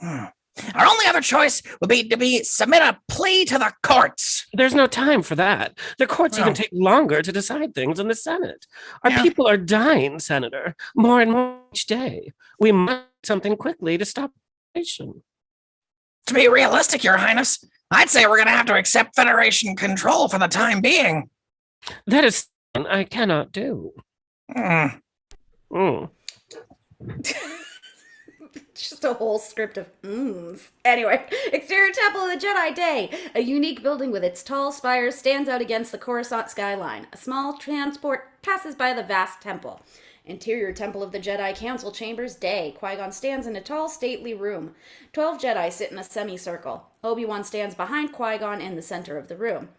Our only other choice would be to submit a plea to the courts. There's no time for that. The courts even take longer to decide things than the Senate. Our people are dying, Senator, more and more each day. We must do something quickly to stop the nation. To be realistic, Your Highness, I'd say we're going to have to accept Federation control for the time being. That is something I cannot do. Just a whole script of Anyway, exterior Temple of the Jedi Day. A unique building with its tall spires stands out against the Coruscant skyline. A small transport passes by the vast temple. Interior Temple of the Jedi Council Chambers Day. Qui-Gon stands in a tall, stately room. 12 Jedi sit in a semicircle. Obi-Wan stands behind Qui-Gon in the center of the room.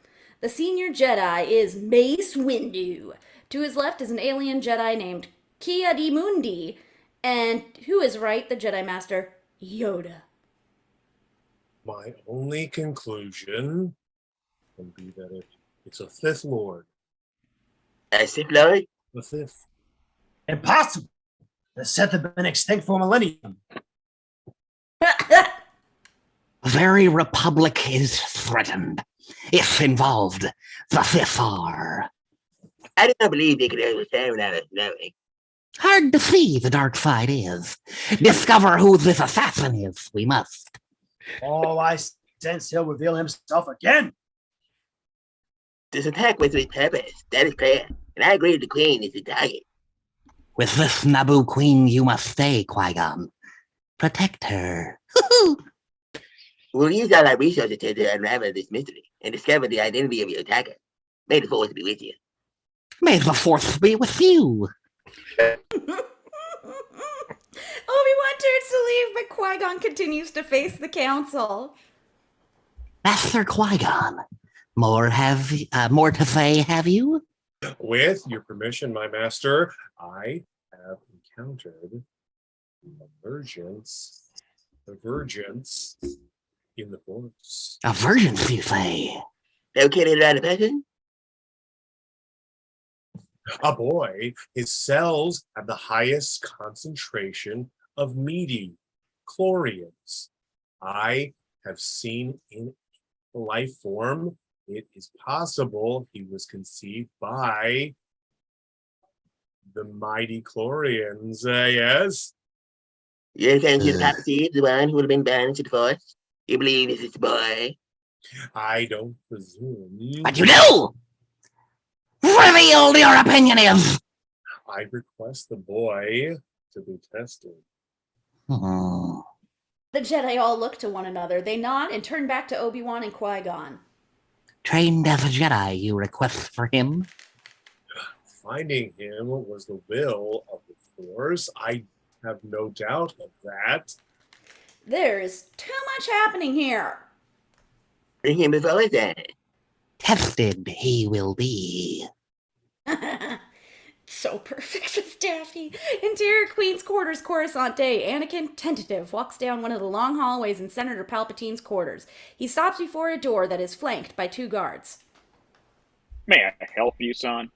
The senior Jedi is Mace Windu. To his left is an alien Jedi named Ki-Adi-Mundi. And who is right? The Jedi Master, Yoda. My only conclusion would be that it's a fifth Lord. A Sith Lord? The fifth. Impossible. The Sith have been extinct for a millennium. The very Republic is threatened. If involved, the Fifth are. I do not believe they could understand without us knowing. Hard to see the dark side is. Discover who this assassin is, we must. Oh, I sense he'll reveal himself again. This attack was with purpose, that is clear. And I agree the Queen is the target. With this Naboo Queen, you must stay, Qui-Gon. Protect her. We'll use all our resources to unravel this mystery and discover the identity of your attacker. May the Force be with you. May the Force be with you. Obi-Wan turns to leave, but Qui-Gon continues to face the council. Master Qui-Gon, more to say, have you? With your permission, my master, I have encountered divergence in the Force. Divergence, you say? Located around a person? A boy, his cells have the highest concentration of meaty chlorians I have seen in life form. It is possible he was conceived by the mighty chlorians, yes? You're saying he's the prophecy, the one who would have been burned to the force? You believe this is the boy? I don't presume. But you do! Reveal your opinion is. I request the boy to be tested. Hmm. The Jedi all look to one another. They nod and turn back to Obi-Wan and Qui-Gon. Trained as a Jedi, you request for him? Finding him was the will of the Force. I have no doubt of that. There's too much happening here. Bring him before us then. Tested he will be. So perfect with Daffy. Interior Queen's quarters, Coruscant Day. Anakin, tentative, walks down one of the long hallways in Senator Palpatine's quarters. He stops before a door that is flanked by 2 guards. May I help you, son?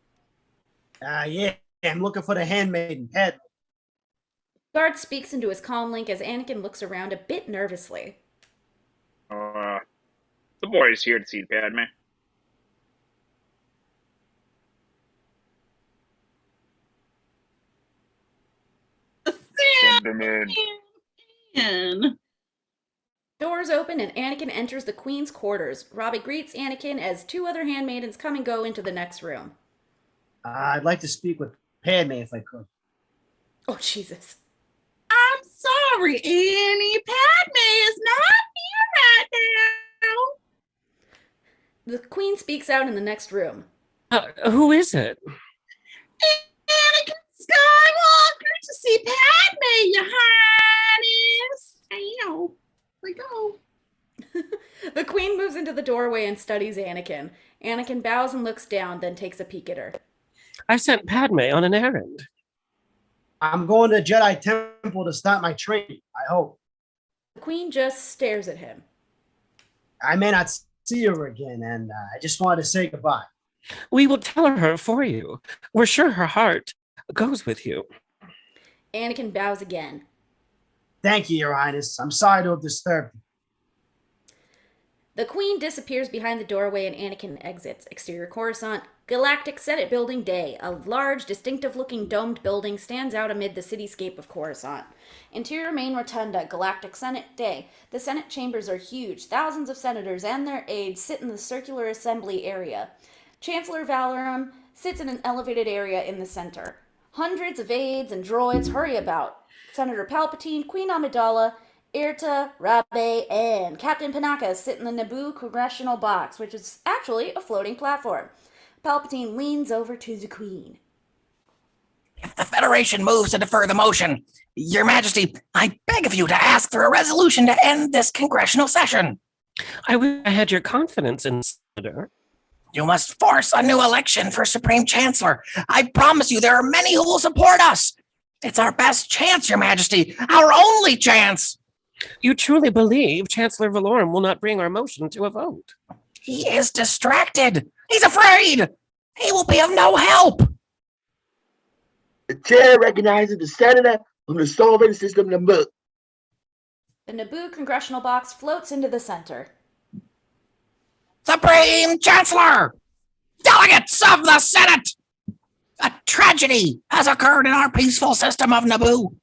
Yeah, I'm looking for the handmaiden, Padme. Guard speaks into his comlink as Anakin looks around a bit nervously. The boy is here to see Padme. Send him in. Man. Doors open and Anakin enters the Queen's quarters. Robbie greets Anakin as 2 other handmaidens come and go into the next room. I'd like to speak with Padme if I could. Oh, Jesus. I'm sorry, Annie. Padme is not here right now. The Queen speaks out in the next room. Who is it? Anakin Skywalker to see Padme, Your Highness. Ow. Like, oh. The Queen moves into the doorway and studies Anakin. Anakin bows and looks down, then takes a peek at her. I sent Padme on an errand. I'm going to Jedi Temple to start my training, I hope. The Queen just stares at him. I may not see her again, and I just wanted to say goodbye. We will tell her for you. We're sure her heart goes with you. Anakin bows again. Thank you, Your Highness. I'm sorry to have disturbed you. The Queen disappears behind the doorway and Anakin exits. Exterior Coruscant, Galactic Senate Building Day. A large, distinctive-looking domed building stands out amid the cityscape of Coruscant. Interior Main Rotunda, Galactic Senate Day. The Senate chambers are huge. Thousands of senators and their aides sit in the circular assembly area. Chancellor Valorum sits in an elevated area in the center. Hundreds of aides and droids hurry about. Senator Palpatine, Queen Amidala, Irta, Rabe, and Captain Panaka sit in the Naboo congressional box, which is actually a floating platform. Palpatine leans over to the Queen. If the Federation moves to defer the motion, Your Majesty, I beg of you to ask for a resolution to end this congressional session. I wish I had your confidence in Senator. You must force a new election for Supreme Chancellor. I promise you there are many who will support us. It's our best chance, Your Majesty, our only chance. You truly believe Chancellor Valorum will not bring our motion to a vote? He is distracted. He's afraid. He will be of no help. The chair recognizes the senator from the Sovereign System Naboo. The Naboo congressional box floats into the center. Supreme Chancellor! Delegates of the Senate! A tragedy has occurred in our peaceful system of Naboo.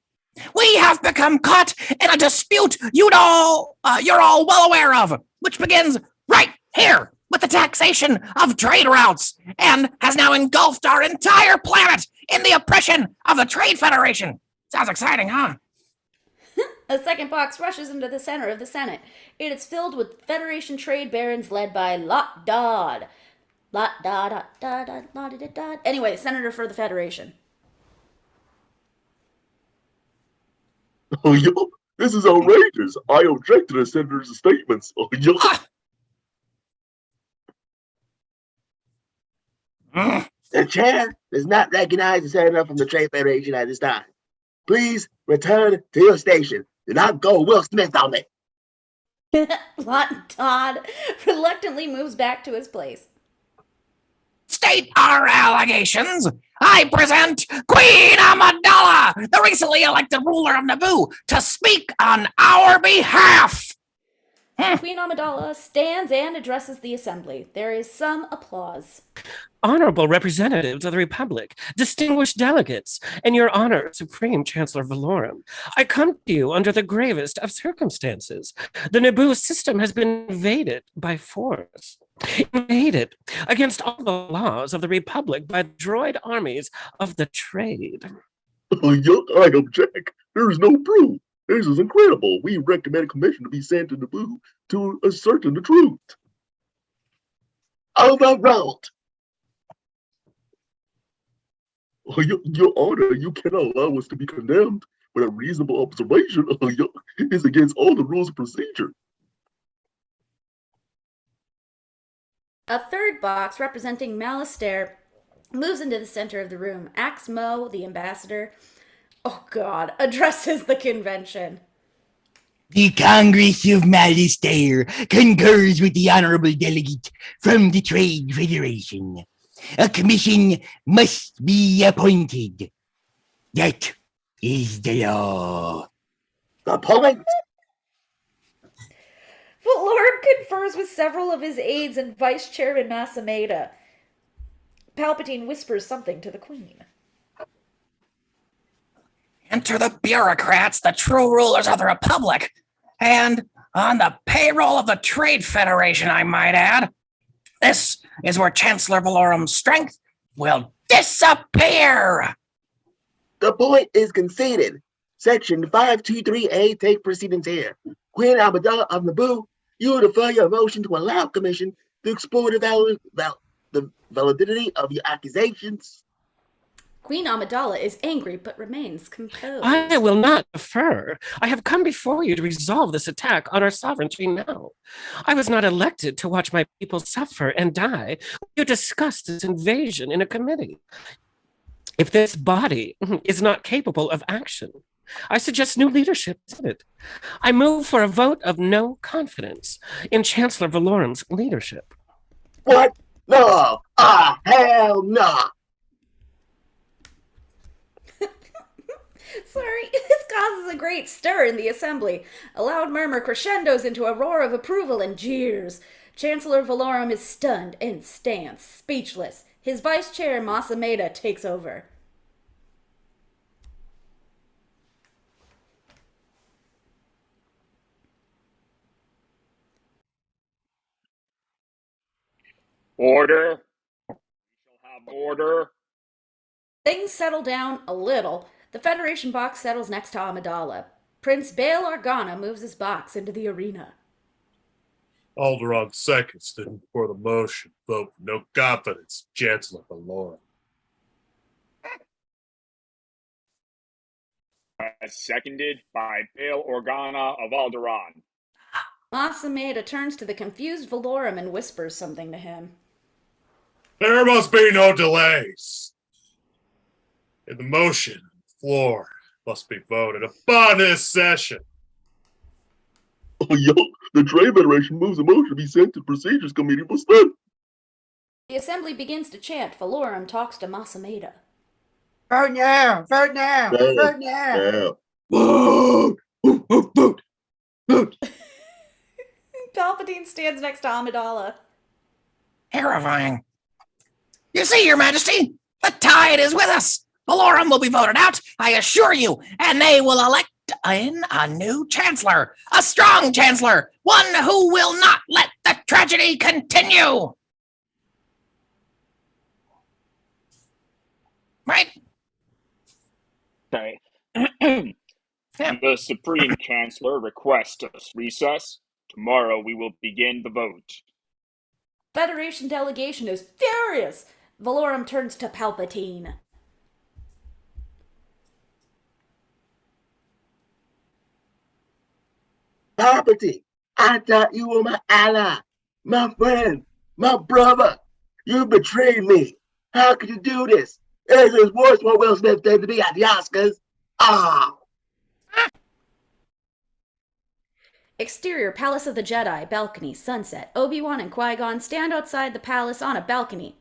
We have become caught in a dispute you're all well aware of, which begins right here with the taxation of trade routes and has now engulfed our entire planet in the oppression of the Trade Federation. Sounds exciting, huh? A second box rushes into the center of the Senate. It is filled with Federation trade barons led by Lot Dodd. Anyway, Senator for the Federation. Oh, yo, this is outrageous. I object to the senator's statements. Oh, yo. The chair does not recognize the senator from the Trade Federation at this time. Please return to your station. Do not go Will Smith on me. Lot Dodd reluctantly moves back to his place. State our allegations. I present Queen Amidala, the recently elected ruler of Naboo, to speak on our behalf. Queen Amidala stands and addresses the assembly. There is some applause. Honorable representatives of the Republic, distinguished delegates, and your honor, Supreme Chancellor Valorum, I come to you under the gravest of circumstances. The Naboo system has been invaded by force. Invaded against all the laws of the Republic by the droid armies of the trade. I object. There is no proof. This is incredible. We recommend a commission to be sent to Naboo to ascertain the truth. Overruled. Your Honor, you cannot allow us to be condemned without reasonable observation. It's against all the rules of procedure. A third box representing Malastair moves into the center of the room. Axe Mo, the ambassador, addresses the convention. The Congress of Malastair concurs with the honorable delegate from the Trade Federation. A commission must be appointed. That is the law. The point? Valorum confers with several of his aides and Vice Chairman Masameda. Palpatine whispers something to the Queen. Enter the bureaucrats, the true rulers of the Republic, and on the payroll of the Trade Federation, I might add. This is where Chancellor Valorum's strength will disappear. The point is conceded. Section 523A, take proceedings here. Queen Amidala of Naboo, you defer your motion to allow commission to explore the validity of your accusations. Queen Amidala is angry but remains composed. I will not defer. I have come before you to resolve this attack on our sovereignty now. I was not elected to watch my people suffer and die. You discussed this invasion in a committee. If this body is not capable of action, I suggest new leadership in it. I move for a vote of no confidence in Chancellor Valorum's leadership. What? No! Hell no! Sorry, this causes a great stir in the assembly. A loud murmur crescendos into a roar of approval and jeers. Chancellor Valorum is stunned and stands speechless. His vice chair, Masameda, takes over. Order. We shall have order. Things settle down a little. The Federation box settles next to Amidala. Prince Bail Organa moves his box into the arena. Alderaan second stood before the motion. Vote for no confidence. Chancellor Valorum. As seconded by Bail Organa of Alderaan. Masameda turns to the confused Valorum and whispers something to him. There must be no delays. In the motion, the floor must be voted upon this session. The Trade Federation moves a motion to be sent to Procedures Committee for study. The assembly begins to chant. Valorum talks to Masameda. Vote now! Vote now! Vote now! Vote! Vote! Vote! Palpatine stands next to Amidala. Terrifying. You see, Your Majesty, the tide is with us. Valorum will be voted out, I assure you, and they will elect in a new chancellor, a strong chancellor, one who will not let the tragedy continue. Right? Okay. The Supreme Chancellor requests us recess. Tomorrow we will begin the vote. Federation delegation is furious. Valorum turns to Palpatine. Palpatine, I thought you were my ally, my friend, my brother. You betrayed me. How could you do this? This is worse for Will Smith than to be at the Oscars. Exterior Palace of the Jedi, balcony, sunset. Obi-Wan and Qui-Gon stand outside the palace on a balcony.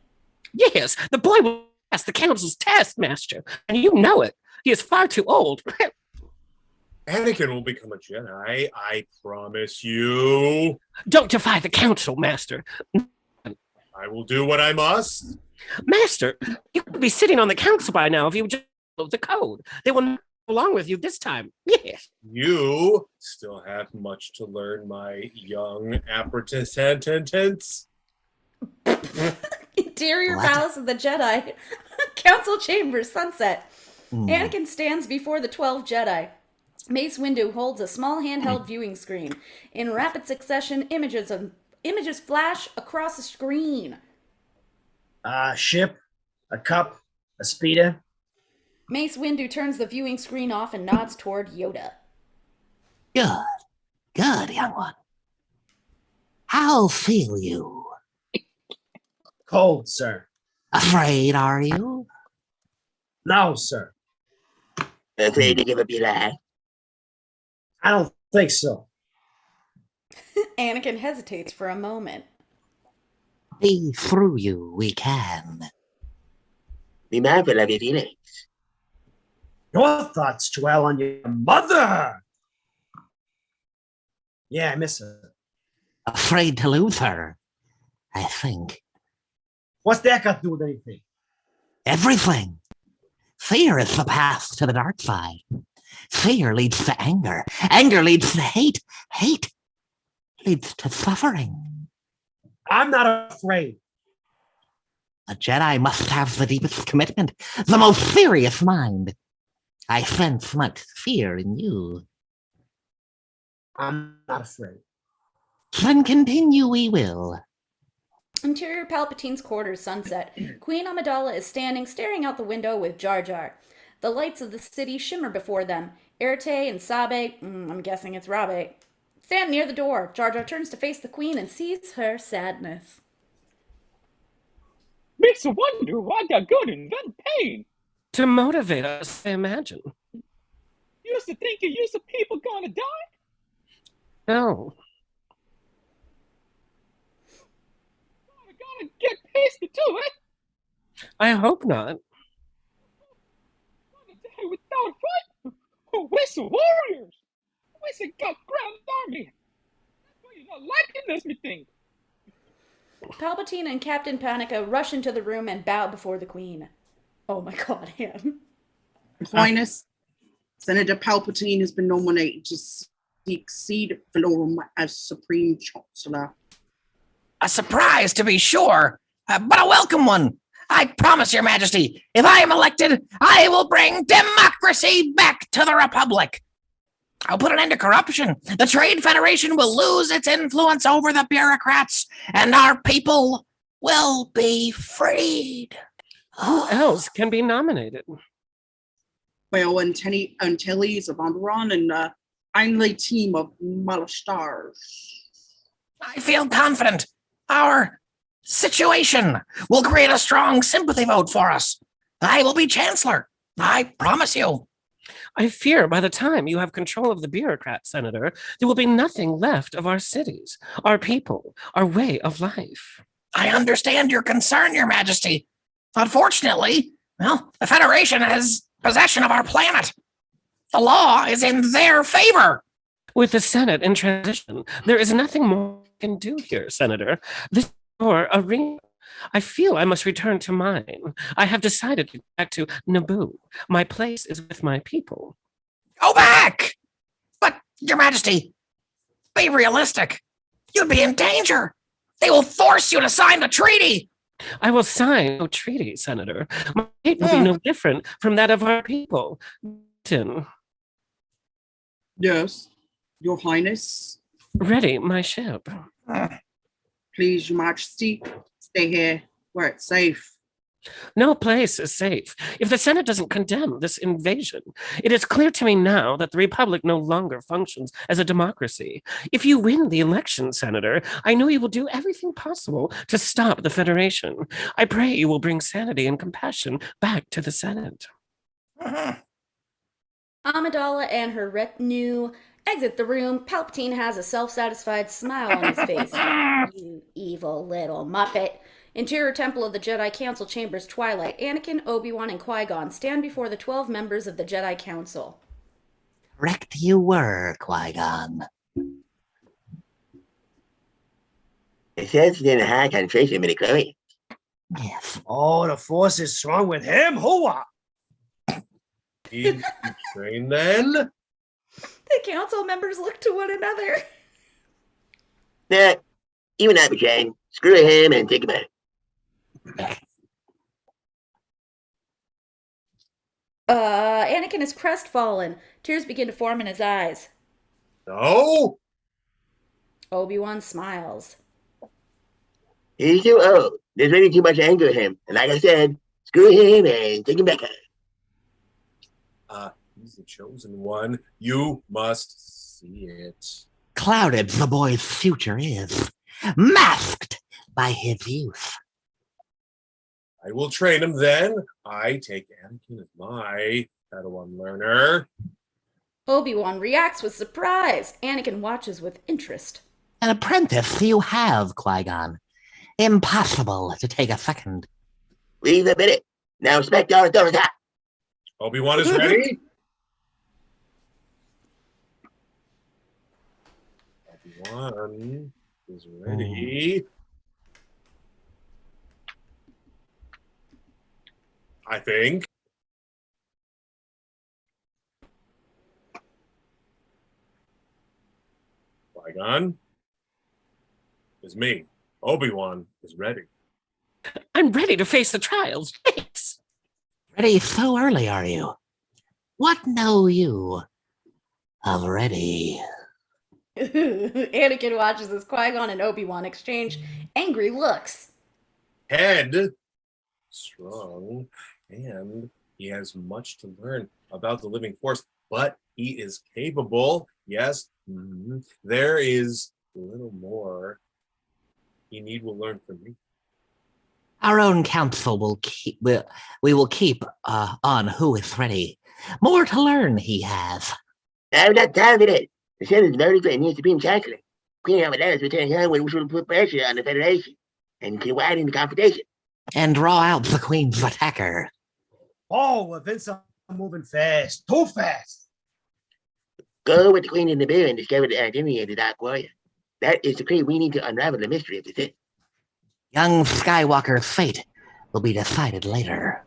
Yes, the boy will pass the council's test, Master, and you know it. He is far too old. Anakin will become a Jedi. I promise you. Don't defy the council, Master. I will do what I must. Master, you could be sitting on the council by now if you just followed the code. They will not go along with you this time. Yes. You still have much to learn, my young apprentice. Interior What? Palace of the Jedi. Council Chambers, sunset. Hmm. Anakin stands before the 12 Jedi. Mace Windu holds a small handheld viewing screen. In rapid succession, images flash across the screen. A ship, a cup, a speeder. Mace Windu turns the viewing screen off and nods toward Yoda. Good. Good, young one. How feel you? Cold, sir. Afraid, are you? No, sir. Afraid to give up your life? I don't think so. Anakin hesitates for a moment. Be through you we can. Be mindful of your feelings. Your thoughts dwell on your mother. Yeah, I miss her. Afraid to lose her, I think. What's that got to do with anything? Everything. Fear is the path to the dark side. Fear leads to anger. Anger leads to hate. Hate leads to suffering. I'm not afraid. A Jedi must have the deepest commitment, the most serious mind. I sense much fear in you. I'm not afraid. Then continue we will. Interior Palpatine's quarters, sunset. Queen Amidala is standing, staring out the window with Jar Jar. The lights of the city shimmer before them. Erte and Sabe, I'm guessing it's Rabe, stand near the door. Jar Jar turns to face the Queen and sees her sadness. Makes a wonder why got good and then pain. To motivate us, I imagine. Used to think you used to people gonna die. No. I gotta get pasted to it. I hope not. On a day without fight. We're some warriors. We're some got grand army. That's why you're not liking this, me thing. Palpatine and Captain Panica rush into the room and bow before the Queen. Oh my god, him. Your Highness, Senator Palpatine has been nominated to succeed Valorum as Supreme Chancellor. A surprise, to be sure, but a welcome one. I promise, Your Majesty, if I am elected, I will bring democracy back to the Republic. I'll put an end to corruption. The Trade Federation will lose its influence over the bureaucrats, and our people will be freed. Who else can be nominated? Well, Antilles of Onderon and the Ainley team of Malastars. I feel confident. Our situation will create a strong sympathy vote for us. I will be Chancellor. I promise you. I fear by the time you have control of the bureaucrats, Senator, there will be nothing left of our cities, our people, our way of life. I understand your concern, Your Majesty. Unfortunately, well, the Federation has possession of our planet. The law is in their favor. With the Senate in transition, there is nothing more we can do here, Senator. This is your arena. I feel I must return to mine. I have decided to go back to Naboo. My place is with my people. Go back! But, Your Majesty, be realistic. You'd be in danger. They will force you to sign the treaty. I will sign no treaty, Senator. My fate will be no different from that of our people. Tin. Yes, Your Highness. Ready, my ship. Please, Your Majesty, stay here where it's safe. No place is safe. If the Senate doesn't condemn this invasion, it is clear to me now that the Republic no longer functions as a democracy. If you win the election, Senator, I know you will do everything possible to stop the Federation. I pray you will bring sanity and compassion back to the Senate. Amidala and her retinue exit the room. Palpatine has a self-satisfied smile on his face. You evil little muppet. Interior Temple of the Jedi Council Chambers, Twilight. Anakin, Obi-Wan, and Qui-Gon stand before the 12 members of the Jedi Council. Correct you were, Qui-Gon. It says he's in a high concentration of midichlorians. Yes. Oh, the force is strong with him. Hooah! He trained then? The council members look to one another. Nah, you and I be trained. Screw him and think about it. Anakin is crestfallen. Tears begin to form in his eyes. No? Obi-Wan smiles. He's too old. There's really too much anger in him. And like I said, screw him and take him back home. He's the chosen one. You must see it. Clouded the boy's future is, masked by his youth. I will train him then. I take Anakin as my Padawan learner. Obi-Wan reacts with surprise. Anakin watches with interest. An apprentice you have, Qui-Gon. Impossible to take a second. Leave the minute. Now respect our authority. Obi-Wan is ready? Obi-Wan is ready. I think. Qui-Gon is me. Obi-Wan is ready. I'm ready to face the trials. Thanks. Ready so early, are you? What know you of ready? Anakin watches as Qui-Gon and Obi-Wan exchange angry looks. Head strong, and he has much to learn about the living force, but he is capable. Yes, there is a little more he will learn from me. Our own council will keep. We will keep on who is ready. More to learn he has. I've got time for that. The Senate is voting for a new Supreme Chancellor. Queen Amidala's returning home, which will put pressure on the Federation and can widen the confrontation. And draw out the Queen's attacker. Oh, events are moving fast. Too fast. Go with the Queen in the bear and discover the identity of the Dark Warrior. That is the clue we need to unravel the mystery of the Sith. Young Skywalker's fate will be decided later.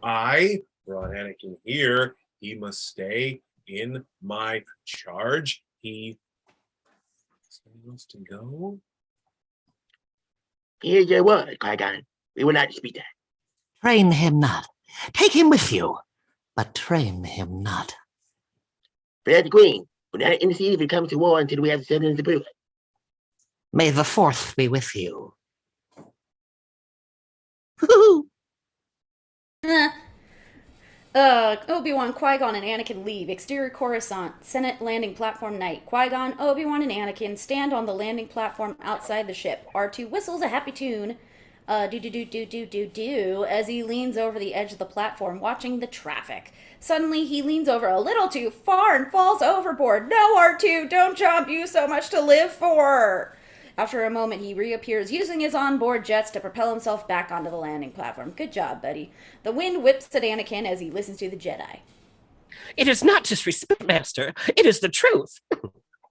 I brought Anakin here. He must stay in my charge. He wants to go. Here's your word, Qui-Gon. We will not dispute that. Train him not. Take him with you, but train him not. For the Queen, we'll not intercede if it comes to war until we have the Senators' approval. May the Force be with you. Obi-Wan, Qui-Gon, and Anakin leave. Exterior Coruscant, Senate landing platform night. Qui-Gon, Obi-Wan, and Anakin stand on the landing platform outside the ship. R2 whistles a happy tune. Do as he leans over the edge of the platform, watching the traffic. Suddenly, he leans over a little too far and falls overboard. No, R2, don't jump. You so much to live for. After a moment, he reappears using his onboard jets to propel himself back onto the landing platform. Good job, buddy. The wind whips at Anakin as he listens to the Jedi. It is not disrespect, Master. It is the truth.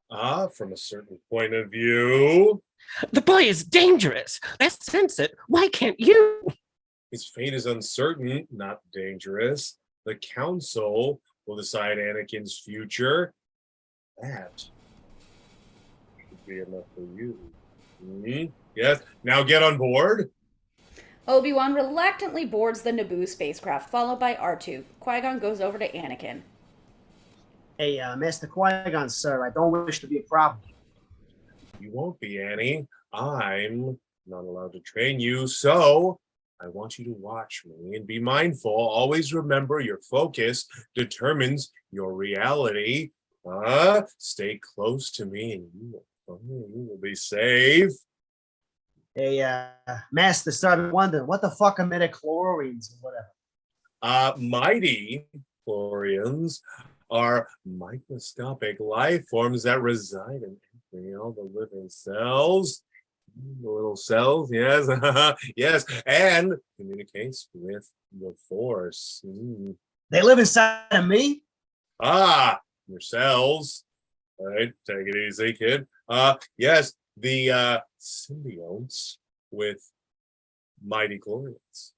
From a certain point of view. The boy is dangerous. I sense it. Why can't you? His fate is uncertain, not dangerous. The Council will decide Anakin's future. That should be enough for you. Yes, now get on board. Obi-Wan reluctantly boards the Naboo spacecraft, followed by R2. Qui-Gon goes over to Anakin. Hey, Master Qui-Gon, sir, I don't wish to be a problem. You won't be, Annie. I'm not allowed to train you, so I want you to watch me and be mindful. Always remember your focus determines your reality. Stay close to me and you will be safe. Hey, Master, started wondering, what the fuck are midichlorians or whatever? Mighty chlorians are microscopic life forms that reside in all the living cells. The little cells, yes, yes, and communicates with the Force. They live inside of me? Yourselves. All right, take it easy, kid. Yes, the symbionts with mighty glorians.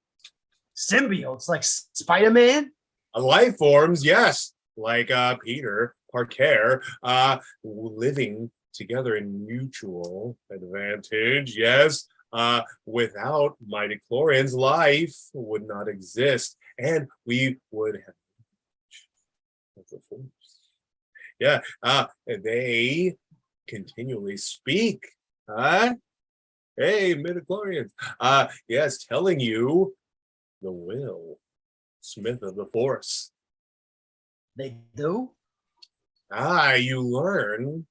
Symbiotes like Spider-Man? Life forms, yes, like Peter Parker, living together in mutual advantage, yes. Without mighty glorians, life would not exist, and we would have the force. Yeah, they continually speak. Hey, midichlorians. Yes, telling you the will, Smith of the Force. They do? You learn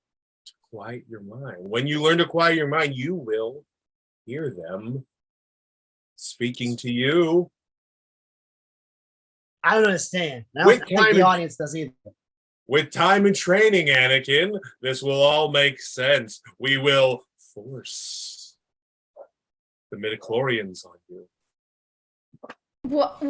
to quiet your mind. When you learn to quiet your mind, you will hear them speaking to you. I don't understand. I With don't think time the and- audience does either. With time and training, Anakin, this will all make sense. We will force the midichlorians on you. What?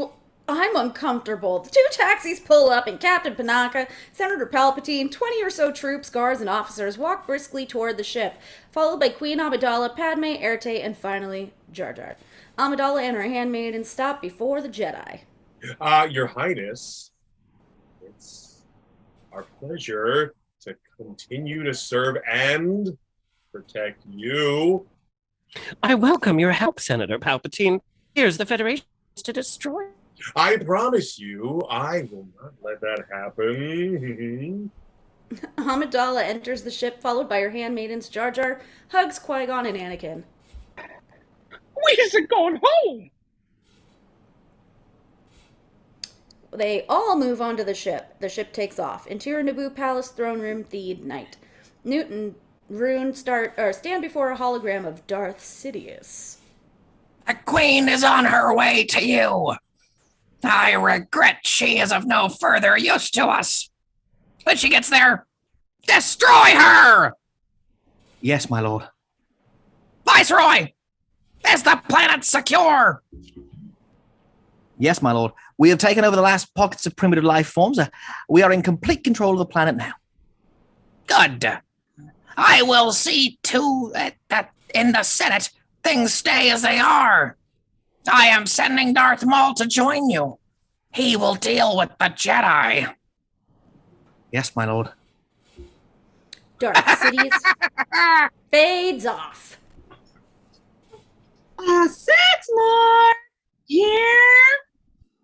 I'm uncomfortable. The two taxis pull up, and Captain Panaka, Senator Palpatine, 20 or so troops, guards, and officers walk briskly toward the ship, followed by Queen Amidala, Padme, Erte, and finally Jar Jar. Amidala and her handmaiden stop before the Jedi. Your Highness, it's our pleasure to continue to serve and protect you. I welcome your help, Senator Palpatine. Here's the Federation to destroy. I promise you, I will not let that happen. Amidala enters the ship, followed by her handmaidens. Jar Jar hugs Qui-Gon and Anakin. We isn't going home! They all move onto the ship. The ship takes off. Interior Naboo Palace throne room, Theed night. Newt and Rune stand before a hologram of Darth Sidious. The Queen is on her way to you. I regret she is of no further use to us. When she gets there, destroy her! Yes, my lord. Viceroy, is the planet secure? Yes, my lord. We have taken over the last pockets of primitive life forms. We are in complete control of the planet now. Good. I will see to it that in the Senate, things stay as they are. I am sending Darth Maul to join you. He will deal with the Jedi. Yes, my lord. Darth Sidious fades off. Setmore here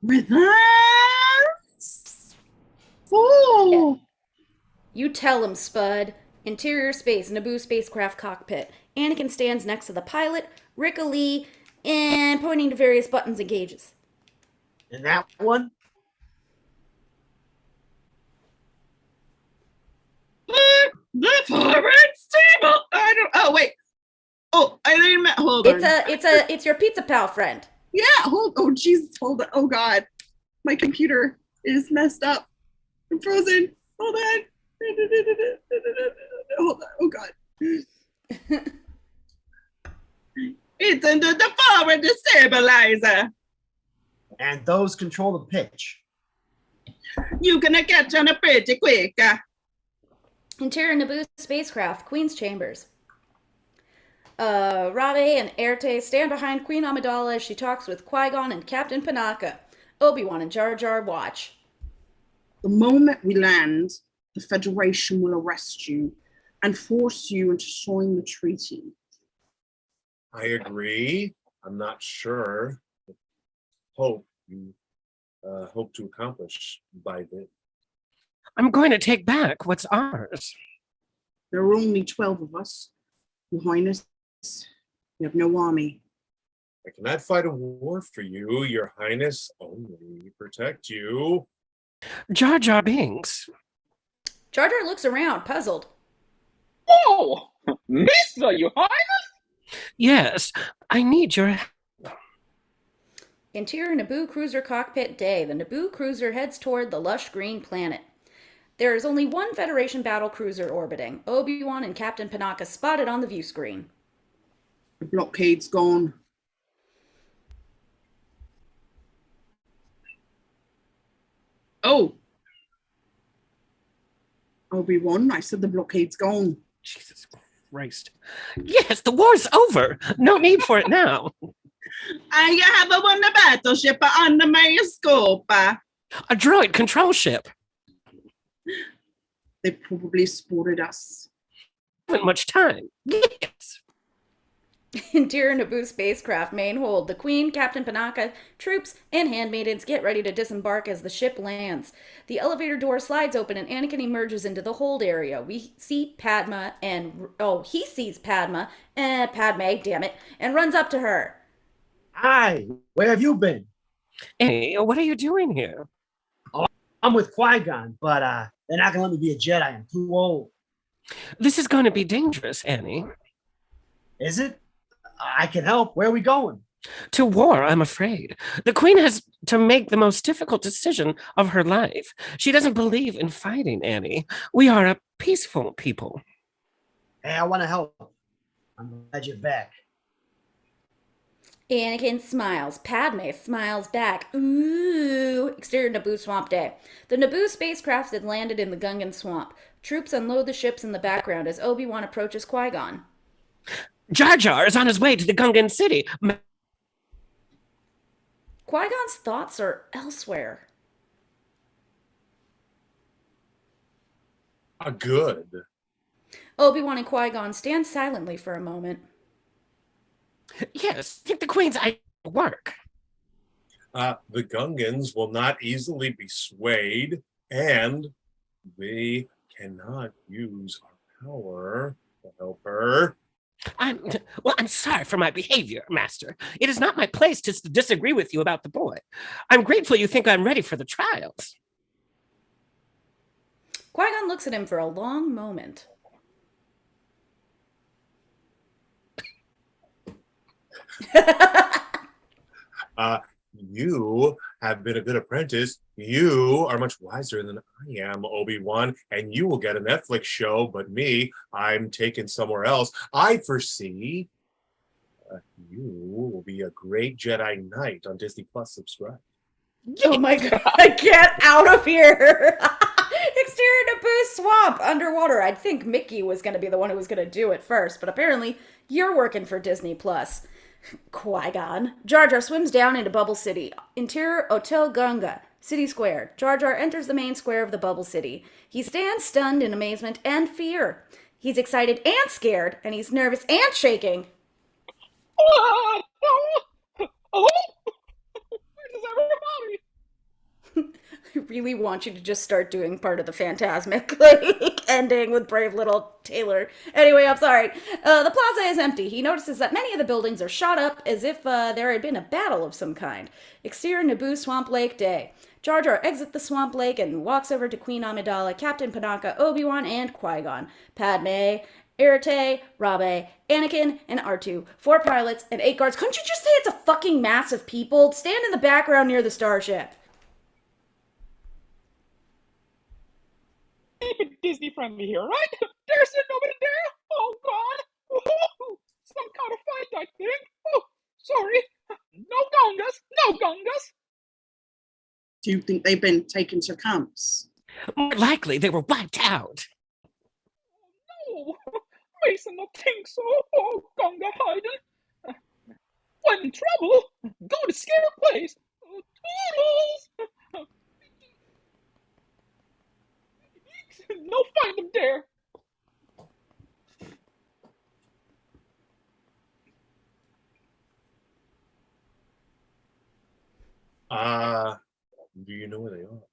with us. Oh, You tell him, Spud. Interior space, Naboo spacecraft cockpit. Anakin stands next to the pilot, Rick Lee, and pointing to various buttons and gauges. And that one? the forward stable. I don't. Oh wait. Oh, I didn't. Hold on. It's your pizza pal friend. Yeah. Hold. Oh Jesus. Hold on. Oh God. My computer is messed up. I'm frozen. Hold on. Hold on. Oh God. It's under the forward stabilizer. And those control the pitch. You're gonna catch on it pretty quick. Interior Naboo spacecraft, Queen's chambers. Rabe and Erte stand behind Queen Amidala as she talks with Qui-Gon and Captain Panaka. Obi-Wan and Jar Jar watch. The moment we land, the Federation will arrest you and force you into signing the treaty. I agree. I'm not sure. Hope you hope to accomplish by then. I'm going to take back what's ours. There are only 12 of us, Your Highness. We have no army. I cannot fight a war for you, Your Highness. Only protect you. Jar Jar Binks. Jar Jar looks around, puzzled. Oh, Mister, Your Highness? Yes, I need your help. Interior Naboo cruiser cockpit day. The Naboo cruiser heads toward the lush green planet. There is only one Federation battle cruiser orbiting. Obi-Wan and Captain Panaka spotted on the view screen. The blockade's gone. Oh. Obi-Wan, I said the blockade's gone. Jesus Christ. Yes, the war's over. No need for it now. I have a wonder battleship under my scope. A droid control ship. They probably spotted us. Haven't much time. Yes. Interior Naboo spacecraft main hold. The Queen, Captain Panaka, troops, and handmaidens get ready to disembark as the ship lands. The elevator door slides open and Anakin emerges into the hold area. We see Padma and... Oh, he sees Padma. Padme, damn it. And runs up to her. Hi, where have you been? Hey, what are you doing here? I'm with Qui-Gon, but they're not gonna let me be a Jedi. I'm too old. This is going to be dangerous, Annie. Is it? I can help. Where are we going? To war, I'm afraid. The Queen has to make the most difficult decision of her life. She doesn't believe in fighting, Annie. We are a peaceful people. Hey, I want to help. I'm glad you're back. Anakin smiles. Padme smiles back. Ooh. Exterior Naboo Swamp Day. The Naboo spacecraft had landed in the Gungan Swamp. Troops unload the ships in the background as Obi-Wan approaches Qui-Gon. Jar Jar is on his way to the Gungan city. Qui-Gon's thoughts are elsewhere. Good. Obi-Wan and Qui-Gon stand silently for a moment. Yes, think the Queen's idea will work. The Gungans will not easily be swayed, and they cannot use our power to help her. I'm sorry for my behavior, Master. It is not my place to disagree with you about the boy. I'm grateful you think I'm ready for the trials. Qui-Gon looks at him for a long moment. You have been a good apprentice. You are much wiser than I am, Obi-Wan, and you will get a Netflix show, but me, I'm taken somewhere else. I foresee you will be a great Jedi Knight on Disney Plus. Subscribe. Oh my god, get out of here! Exterior Naboo Swamp, underwater. I'd think Mickey was going to be the one who was going to do it first, but apparently you're working for Disney Plus. Qui-Gon. Jar Jar swims down into Bubble City. Interior Hotel Gunga. City Square. Jar Jar enters the main square of the Bubble City. He stands stunned in amazement and fear. He's excited and scared, and he's nervous and shaking. Oh! Where does everybody? I really want you to just start doing part of the Phantasmic, like, ending with brave little Taylor. Anyway, I'm sorry. The plaza is empty. He notices that many of the buildings are shot up as if there had been a battle of some kind. Exterior Naboo Swamp Lake Day. Jar Jar exits the Swamp Lake and walks over to Queen Amidala, Captain Panaka, Obi-Wan, and Qui-Gon. Padme, Irate, Rabe, Anakin, and R2. 4 pilots and 8 guards. Couldn't you just say it's a fucking mass of people? Stand in the background near the starship. Keep it Disney friendly here, right? There's nobody there. Oh God! Ooh, some kind of fight, I think. Oh, sorry. No Gungas. No Gungas. Do you think they've been taken to camps? More likely, they were wiped out. No, Mason not think so. Oh, Gunga hiding. When in trouble, go to scare place. Toodles. No find them there. Do you know where they are?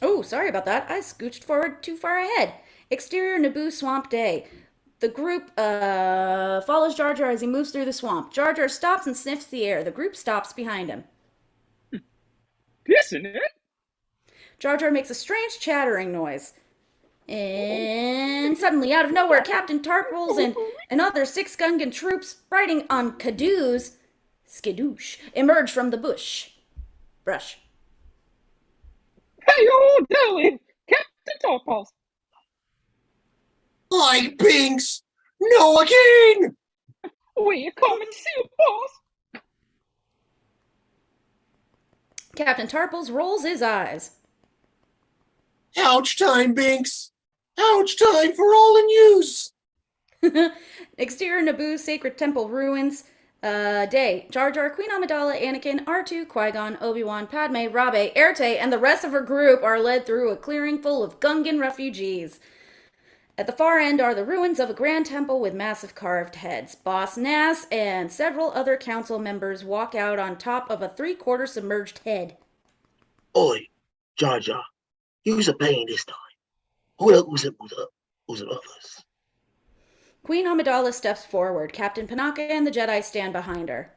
Oh, sorry about that. I scooched forward too far ahead. Exterior Naboo Swamp Day. The group follows Jar Jar as he moves through the swamp. Jar Jar stops and sniffs the air. The group stops behind him. Isn't it? Jar Jar makes a strange chattering noise. And suddenly, out of nowhere, Captain Tarples and other 6 Gungan troops riding on Cadoos, skadoosh, emerge from the brush. Hey, old Dilly, Captain Topaz. Hi, Binks! No again! We are coming to see you, boss. Captain Tarples rolls his eyes. Ouch time, Binks. Ouch time for all in use. Exterior Naboo's Sacred Temple ruins. Day. Jar Jar, Queen Amidala, Anakin, R2, Qui-Gon, Obi-Wan, Padme, Rabe, Erte, and the rest of her group are led through a clearing full of Gungan refugees. At the far end are the ruins of a grand temple with massive carved heads. Boss Nass and several other council members walk out on top of a 3/4 submerged head. Oi, Jar Jar, you's a pain this time. Who up? Who's up us? Queen Amidala steps forward. Captain Panaka and the Jedi stand behind her.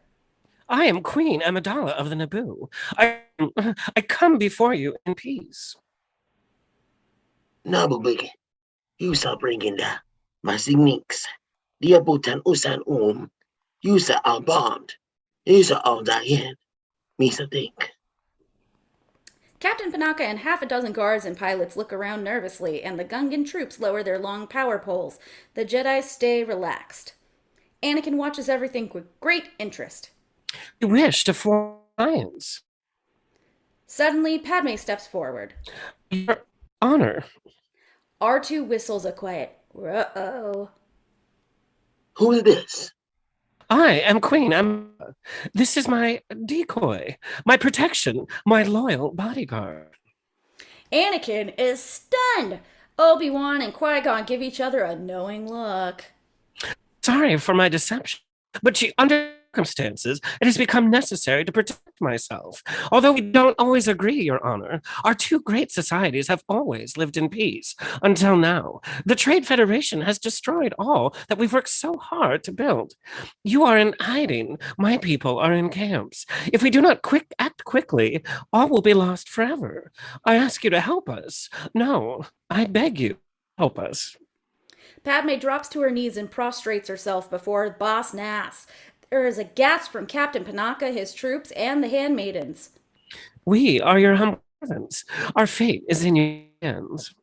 I am Queen Amidala of the Naboo. I come before you in peace. Nabu Biggie, you sa bringing da. Masing Nix. Dia butan usan you sa all bombed. You sa all Diane. Me sa think. Captain Panaka and half a dozen guards and pilots look around nervously, and the Gungan troops lower their long power poles. The Jedi stay relaxed. Anakin watches everything with great interest. We wish to form alliance. Suddenly, Padme steps forward. Your honor. R2 whistles a quiet, "Uh-oh." Who is this? I am Queen Amidala. This is my decoy, my protection, my loyal bodyguard. Anakin is stunned. Obi-Wan and Qui-Gon give each other a knowing look. Sorry for my deception, but under circumstances, it has become necessary to protect myself. Although we don't always agree, Your Honor, our two great societies have always lived in peace. Until now, the Trade Federation has destroyed all that we've worked so hard to build. You are in hiding. My people are in camps. If we do not act quickly, all will be lost forever. I ask you to help us. No, I beg you, help us. Padme drops to her knees and prostrates herself before Boss Nass. There is a gasp from Captain Panaka, his troops, and the handmaidens. We are your humble servants. Our fate is in your hands.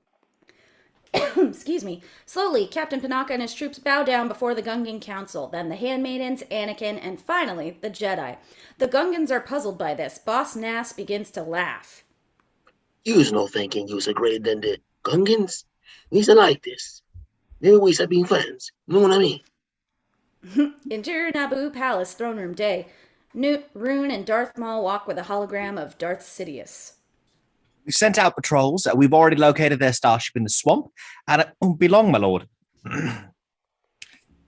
Excuse me. Slowly, Captain Panaka and his troops bow down before the Gungan Council, then the handmaidens, Anakin, and finally, the Jedi. The Gungans are puzzled by this. Boss Nass begins to laugh. You's no thinking you's a greater than the Gungans. We's like this. Maybe we start being friends. You know what I mean? Interior Naboo Palace, Throne Room Day. Rune and Darth Maul walk with a hologram of Darth Sidious. We've sent out patrols. We've already located their starship in the swamp, and it won't be long, my lord.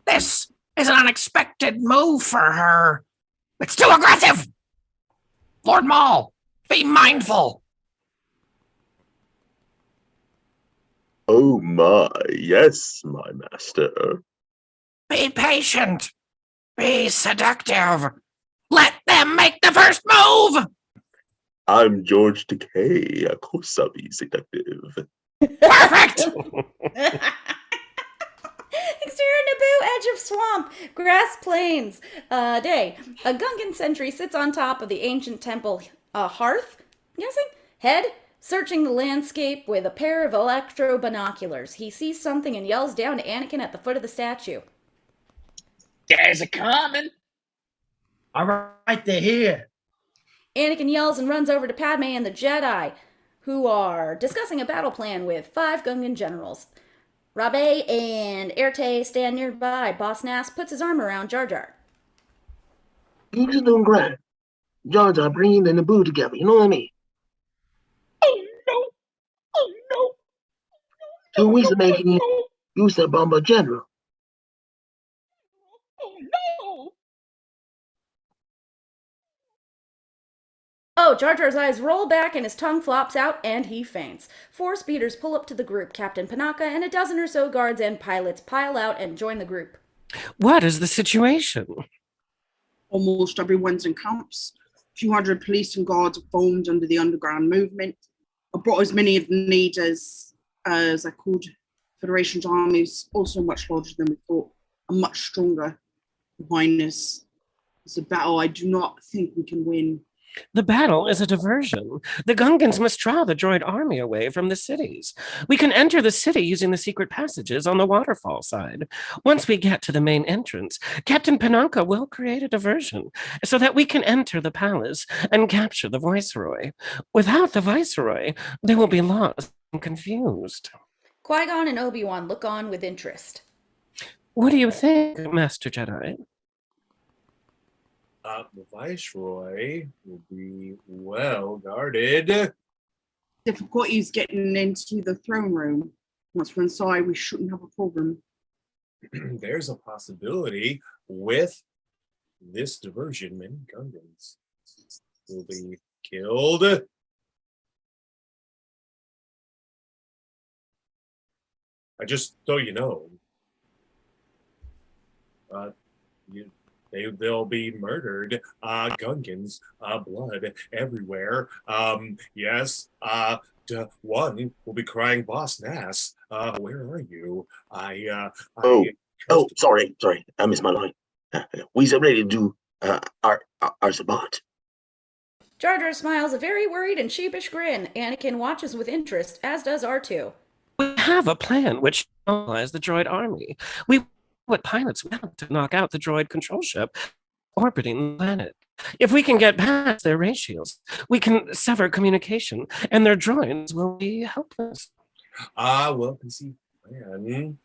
This is an unexpected move for her. It's too aggressive. Lord Maul, be mindful. Oh my, yes, my master. Be patient. Be seductive. Let them make the first move. I'm George Takei. Of course I'll be seductive. Perfect. Exterior Naboo, edge of swamp, grass plains. Day. A Gungan sentry sits on top of the ancient temple hearth, I'm guessing? Head, searching the landscape with a pair of electro binoculars. He sees something and yells down to Anakin at the foot of the statue. There's a coming. All right, they're here. Anakin yells and runs over to Padme and the Jedi, who are discussing a battle plan with 5 Gungan generals. Rabe and Erte stand nearby. Boss Nass puts his arm around Jar Jar. You just doing great. Jar Jar bringing the Naboo together. You know what I mean? Oh no! Oh no! 2 weeks of making you a bomber general. Oh no! Oh, Jar Jar's eyes roll back and his tongue flops out and he faints. 4 speeders pull up to the group. Captain Panaka and a dozen or so guards and pilots pile out and join the group. What is the situation? Almost everyone's in camps. A few hundred police and guards are formed under the underground movement. I brought as many of the leaders as I could. Federation's army is also much larger than we thought and much stronger. Minus, it's a battle I do not think we can win. The battle is a diversion. The Gungans must draw the droid army away from the cities. We can enter the city using the secret passages on the waterfall side. Once we get to the main entrance, Captain Pananka will create a diversion so that we can enter the palace and capture the Viceroy. Without the Viceroy, they will be lost and confused. Qui-Gon and Obi-Wan look on with interest. What do you think, Master Jedi? The Viceroy will be well guarded. Difficulties getting into the throne room. Once we're inside, we shouldn't have a problem. There's a possibility with this diversion, many Gungans will be killed. Just so you know, they'll be murdered. Gungans, blood everywhere. Yes. One will be crying, "Boss Nass, where are you?" Sorry, I missed my line. We're ready to do our sabbat. Jar Jar smiles a very worried and sheepish grin. Anakin watches with interest, as does R2. We have a plan which mobilize the droid army. We what pilots want to knock out the droid control ship orbiting the planet. If we can get past their ratios, we can sever communication, and their droids will be helpless. Well conceived plan.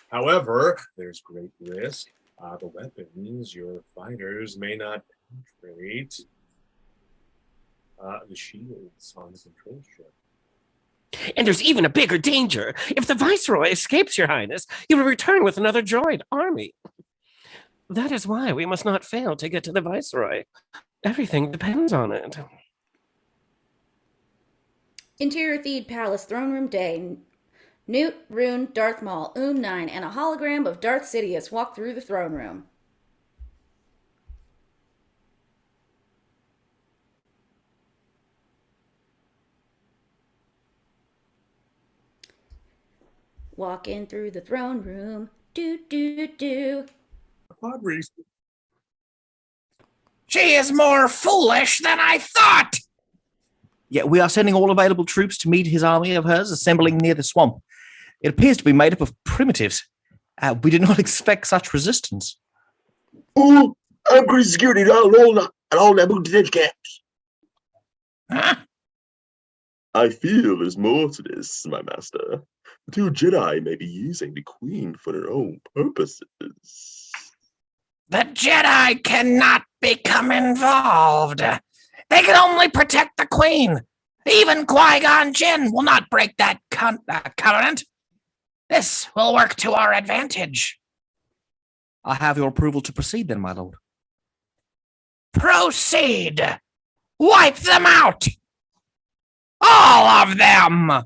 However, there's great risk. The weapons your fighters may not penetrate the shields on the control ship. And there's even a bigger danger. If the Viceroy escapes, Your Highness, he will return with another droid army. That is why we must not fail to get to the Viceroy. Everything depends on it. Interior Theed Palace Throne Room Day. Newt, Rune, Darth Maul, 9, and a hologram of Darth Sidious walk through the throne room. Walking through the throne room. Do, do, do. She is more foolish than I thought. Yeah, we are sending all available troops to meet his army of hers assembling near the swamp. It appears to be made up of primitives. We did not expect such resistance. Oh, I'm increased security at all Naboo detention camps. Huh? I feel there's more to this, my master. The two Jedi may be using the Queen for their own purposes. The Jedi cannot become involved. They can only protect the Queen. Even Qui-Gon Jinn will not break that covenant. This will work to our advantage. I have your approval to proceed then, my lord. Proceed! Wipe them out! All of them!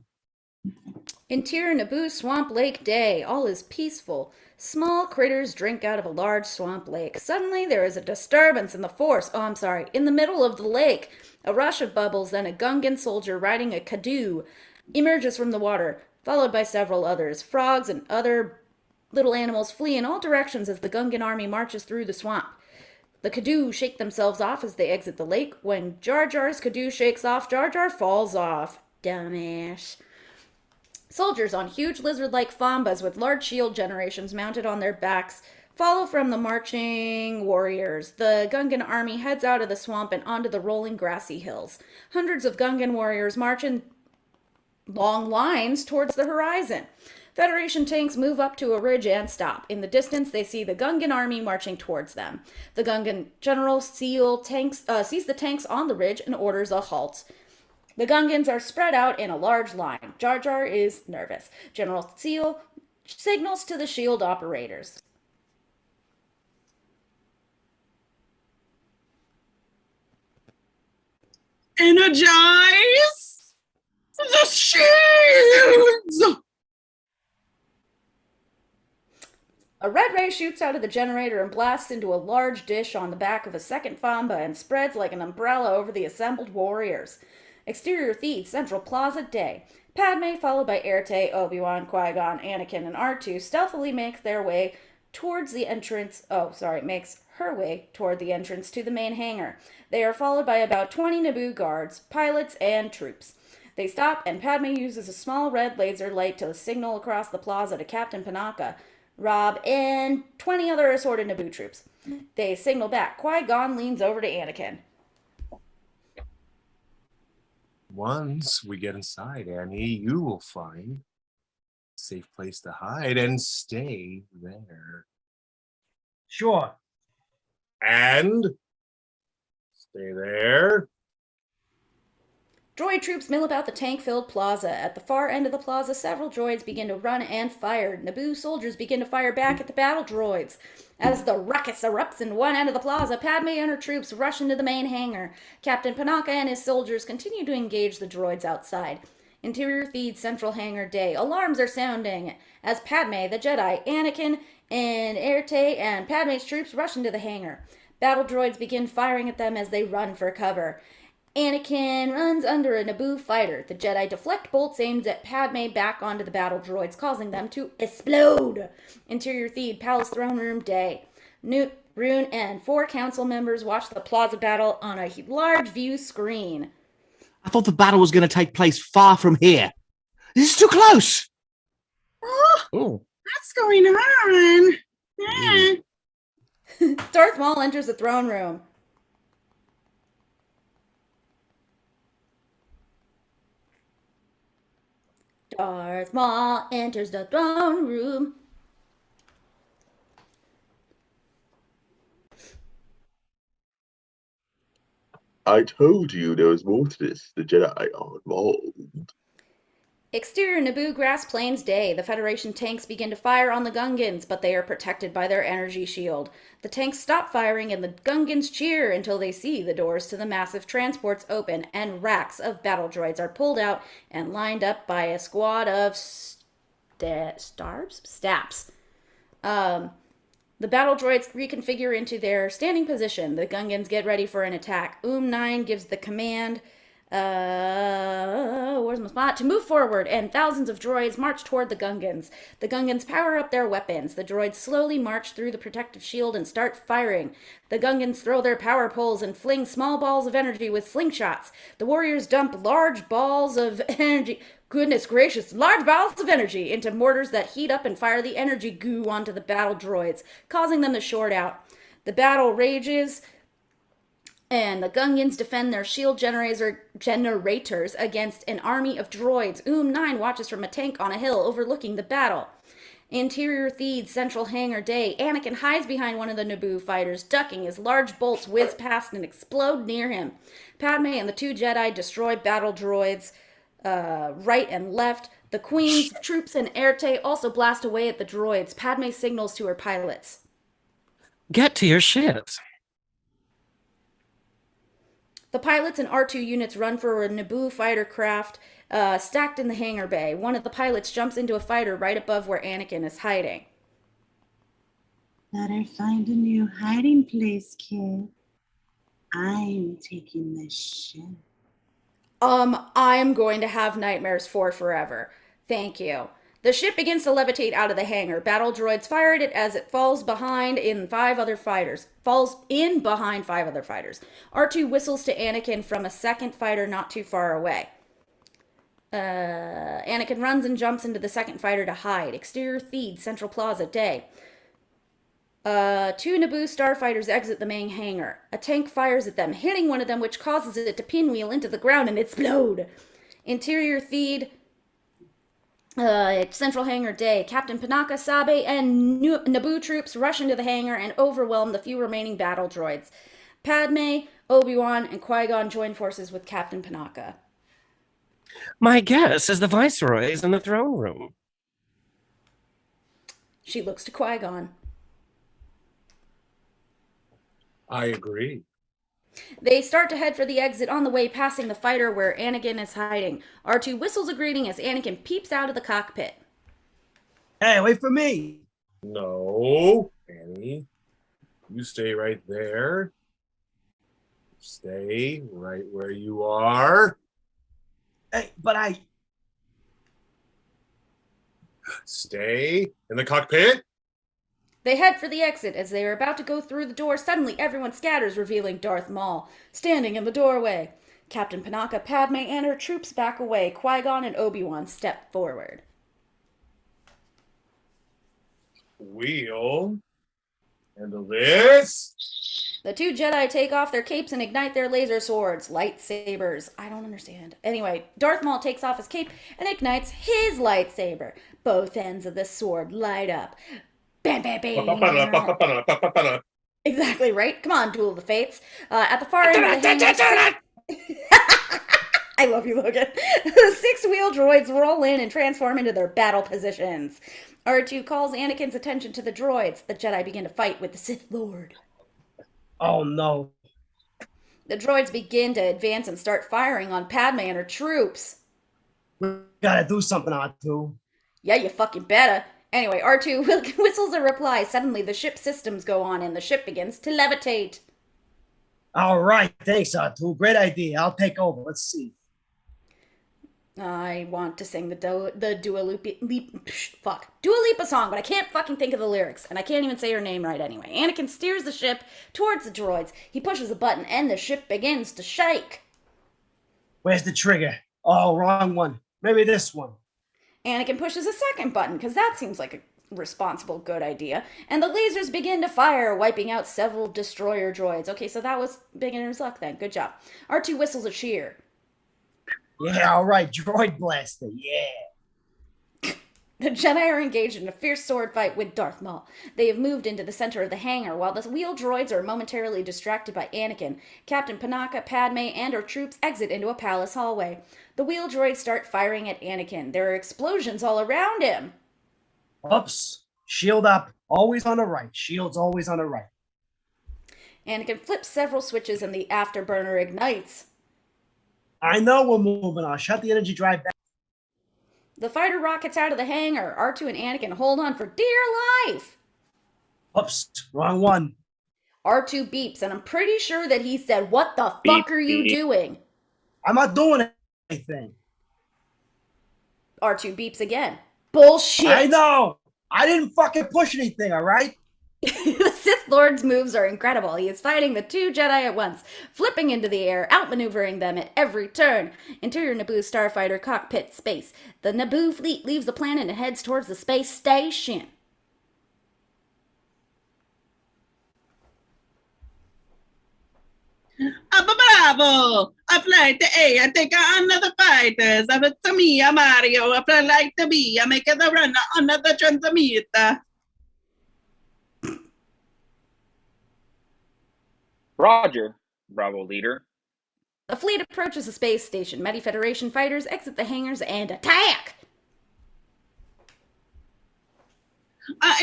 Interior Naboo Swamp Lake Day. All is peaceful. Small critters drink out of a large swamp lake. Suddenly there is a disturbance in the force. In the middle of the lake. A rush of bubbles, then a Gungan soldier riding a Kadoo emerges from the water, followed by several others. Frogs and other little animals flee in all directions as the Gungan army marches through the swamp. The Kadoo shake themselves off as they exit the lake. When Jar Jar's Kadoo shakes off, Jar Jar falls off. Dumbass. Soldiers on huge lizard-like fombas with large shield generations mounted on their backs follow from the marching warriors. The Gungan army heads out of the swamp and onto the rolling grassy hills. Hundreds of Gungan warriors march in long lines towards the horizon. Federation tanks move up to a ridge and stop. In the distance, they see the Gungan army marching towards them. The Gungan general sees the tanks on the ridge and orders a halt. The Gungans are spread out in a large line. Jar Jar is nervous. General Seal signals to the shield operators. Energize the shields! A red ray shoots out of the generator and blasts into a large dish on the back of a second Famba and spreads like an umbrella over the assembled warriors. Exterior Theed, Central Plaza Day. Padme, followed by Erte, Obi-Wan, Qui-Gon, Anakin, and R2, stealthily make their way towards the entrance. Makes her way toward the entrance to the main hangar. They are followed by about 20 Naboo guards, pilots, and troops. They stop, and Padme uses a small red laser light to signal across the plaza to Captain Panaka, Rob, and 20 other assorted Naboo troops. They signal back. Qui-Gon leans over to Anakin. Once we get inside, Annie, you will find a safe place to hide and stay there. Sure. And stay there. Droid troops mill about the tank-filled plaza. At the far end of the plaza, several droids begin to run and fire. Naboo soldiers begin to fire back at the battle droids. As the ruckus erupts in one end of the plaza, Padme and her troops rush into the main hangar. Captain Panaka and his soldiers continue to engage the droids outside. Interior Theed Central Hangar Day. Alarms are sounding as Padme, the Jedi, Anakin, and Erte and Padme's troops rush into the hangar. Battle droids begin firing at them as they run for cover. Anakin runs under a Naboo fighter. The Jedi deflect bolts aimed at Padme back onto the battle droids, causing them to explode. Interior Theed Palace Throne Room Day. Newt, Rune, and 4 council members watch the plaza battle on a large view screen. I thought the battle was going to take place far from here. This is too close. Oh, what's going on? Darth Maul enters the throne room. Darth Maul enters the throne room. I told you there was more to this. The Jedi are involved. Exterior Naboo grass plains day. The Federation tanks begin to fire on the Gungans, but they are protected by their energy shield. The tanks stop firing and the Gungans cheer until they see the doors to the massive transports open and racks of battle droids are pulled out and lined up by a squad of Staps. The battle droids reconfigure into their standing position. The Gungans get ready for an attack. 9 gives the command, where's my spot? To move forward, and thousands of droids march toward the Gungans. The Gungans power up their weapons. The droids slowly march through the protective shield and start firing. The Gungans throw their power poles and fling small balls of energy with slingshots. The warriors dump large balls of energy. Goodness gracious, large balls of energy into mortars that heat up and fire the energy goo onto the battle droids, causing them to short out. The battle rages, and the Gungans defend their shield generators against an army of droids. 9 watches from a tank on a hill overlooking the battle. Interior Theed Central Hangar Day. Anakin hides behind one of the Naboo fighters, ducking as large bolts whiz past and explode near him. Padme and the 2 Jedi destroy battle droids right and left. The Queen's troops and Erte also blast away at the droids. Padme signals to her pilots. Get to your ships. The pilots and R2 units run for a Naboo fighter craft stacked in the hangar bay. One of the pilots jumps into a fighter right above where Anakin is hiding. Better find a new hiding place, kid. I'm taking this ship. I'm going to have nightmares for forever. Thank you. The ship begins to levitate out of the hangar. Battle droids fire at it as it falls behind 5 other fighters. R2 whistles to Anakin from a second fighter not too far away. Anakin runs and jumps into the second fighter to hide. Exterior Theed Central Plaza Day. 2 Naboo starfighters exit the main hangar. A tank fires at them, hitting one of them, which causes it to pinwheel into the ground and explode. Interior Theed Central Hangar Day. Captain Panaka, Sabe, and Naboo troops rush into the hangar and overwhelm the few remaining battle droids. Padme, Obi-Wan, and Qui-Gon join forces with Captain Panaka. My guess is the Viceroy is in the throne room. She looks to Qui-Gon. I agree. They start to head for the exit on the way passing the fighter where Anakin is hiding. R2 whistles a greeting as Anakin peeps out of the cockpit. Hey, wait for me. No, Annie. You stay right there. Stay right where you are. Hey, but I... Stay in the cockpit. They head for the exit. As they are about to go through the door, suddenly everyone scatters, revealing Darth Maul, standing in the doorway. Captain Panaka, Padme, and her troops back away. Qui-Gon and Obi-Wan step forward. We'll handle this. The two Jedi take off their capes and ignite their laser swords. Lightsabers. I don't understand. Anyway, Darth Maul takes off his cape and ignites his lightsaber. Both ends of the sword light up. Bam, bam, bam. Exactly right. Come on, Duel of the Fates. At the far end of the hangar... I love you, Logan. The 6-wheel droids roll in and transform into their battle positions. R2 calls Anakin's attention to the droids. The Jedi begin to fight with the Sith Lord. Oh no. The droids begin to advance and start firing on Padme and her troops. We gotta do something, R2. Yeah, you fucking better. Anyway, R2 whistles a reply. Suddenly, the ship systems go on and the ship begins to levitate. All right, thanks, R2. Great idea. I'll take over. Let's see. I want to sing the Dua Lipa song, but I can't fucking think of the lyrics, and I can't even say her name right anyway. Anakin steers the ship towards the droids. He pushes a button, and the ship begins to shake. Where's the trigger? Oh, wrong one. Maybe this one. Anakin pushes a second button, because that seems like a responsible, good idea, and the lasers begin to fire, wiping out several destroyer droids. Okay, so that was beginner's luck then. Good job. R2 whistles a cheer. Yeah, all right, droid blaster, yeah. The Jedi are engaged in a fierce sword fight with Darth Maul. They have moved into the center of the hangar, while the wheel droids are momentarily distracted by Anakin. Captain Panaka, Padme, and her troops exit into a palace hallway. The wheel droids start firing at Anakin. There are explosions all around him. Oops. Shield up. Always on the right. Shield's always on the right. Anakin flips several switches and the afterburner ignites. I know we're moving on. Shut the energy drive back. The fighter rockets out of the hangar. R2 and Anakin hold on for dear life. Oops, wrong one. R2 beeps, and I'm pretty sure that he said, "What the fuck are you doing?" I'm not doing anything. R2 beeps again. Bullshit. I know. I didn't fucking push anything, all right? The Sith Lord's moves are incredible. He is fighting the two Jedi at once, flipping into the air, outmaneuvering them at every turn. Interior Naboo starfighter cockpit space. The Naboo fleet leaves the planet and heads towards the space station. Bravo! I fly to A, I take out another fighters. I put to me, Mario. I fly like to B, I make it the runner, another transmitter. Roger, Bravo leader. The fleet approaches the space station. Many Federation fighters exit the hangars and attack.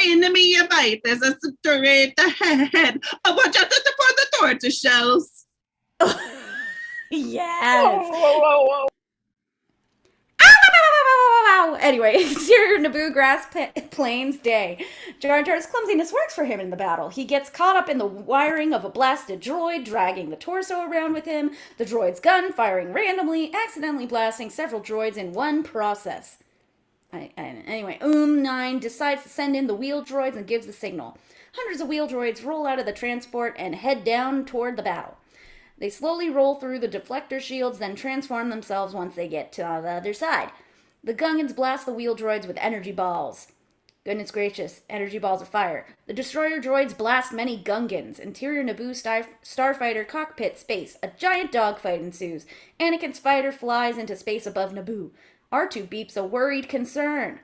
Enemy fighters are straight ahead. Watch out for the tortoise shells. Yes. Whoa. Anyway, exterior Naboo grass plains day. Jar Jar's clumsiness works for him in the battle. He gets caught up in the wiring of a blasted droid, dragging the torso around with him. The droid's gun firing randomly, accidentally blasting several droids in one process. Anyway, 9 decides to send in the wheel droids and gives the signal. Hundreds of wheel droids roll out of the transport and head down toward the battle. They slowly roll through the deflector shields, then transform themselves once they get to the other side. The Gungans blast the wheel droids with energy balls. Goodness gracious, energy balls of fire. The destroyer droids blast many Gungans. Interior Naboo starfighter cockpit space. A giant dogfight ensues. Anakin's fighter flies into space above Naboo. R2 beeps a worried concern.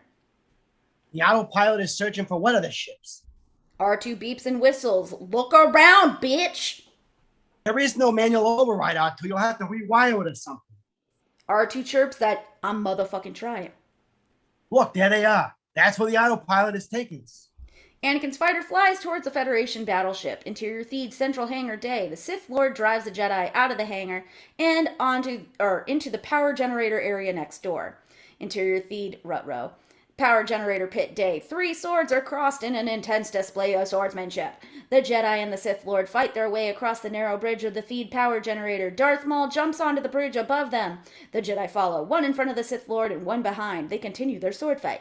The autopilot is searching for one of the ships. R2 beeps and whistles. Look around, bitch! There is no manual override, R2. You'll have to rewire it or something. R2 chirps that I'm motherfucking trying. Look, there they are. That's where the autopilot is taking us. Anakin's fighter flies towards the Federation battleship. Interior Theed's central hangar day. The Sith Lord drives the Jedi out of the hangar and into the power generator area next door. Interior Theed Rutro. Power generator pit day. 3 swords are crossed in an intense display of swordsmanship. The Jedi and the Sith Lord fight their way across the narrow bridge of the Theed power generator. Darth Maul jumps onto the bridge above them. The Jedi follow, one in front of the Sith Lord and one behind. They continue their sword fight.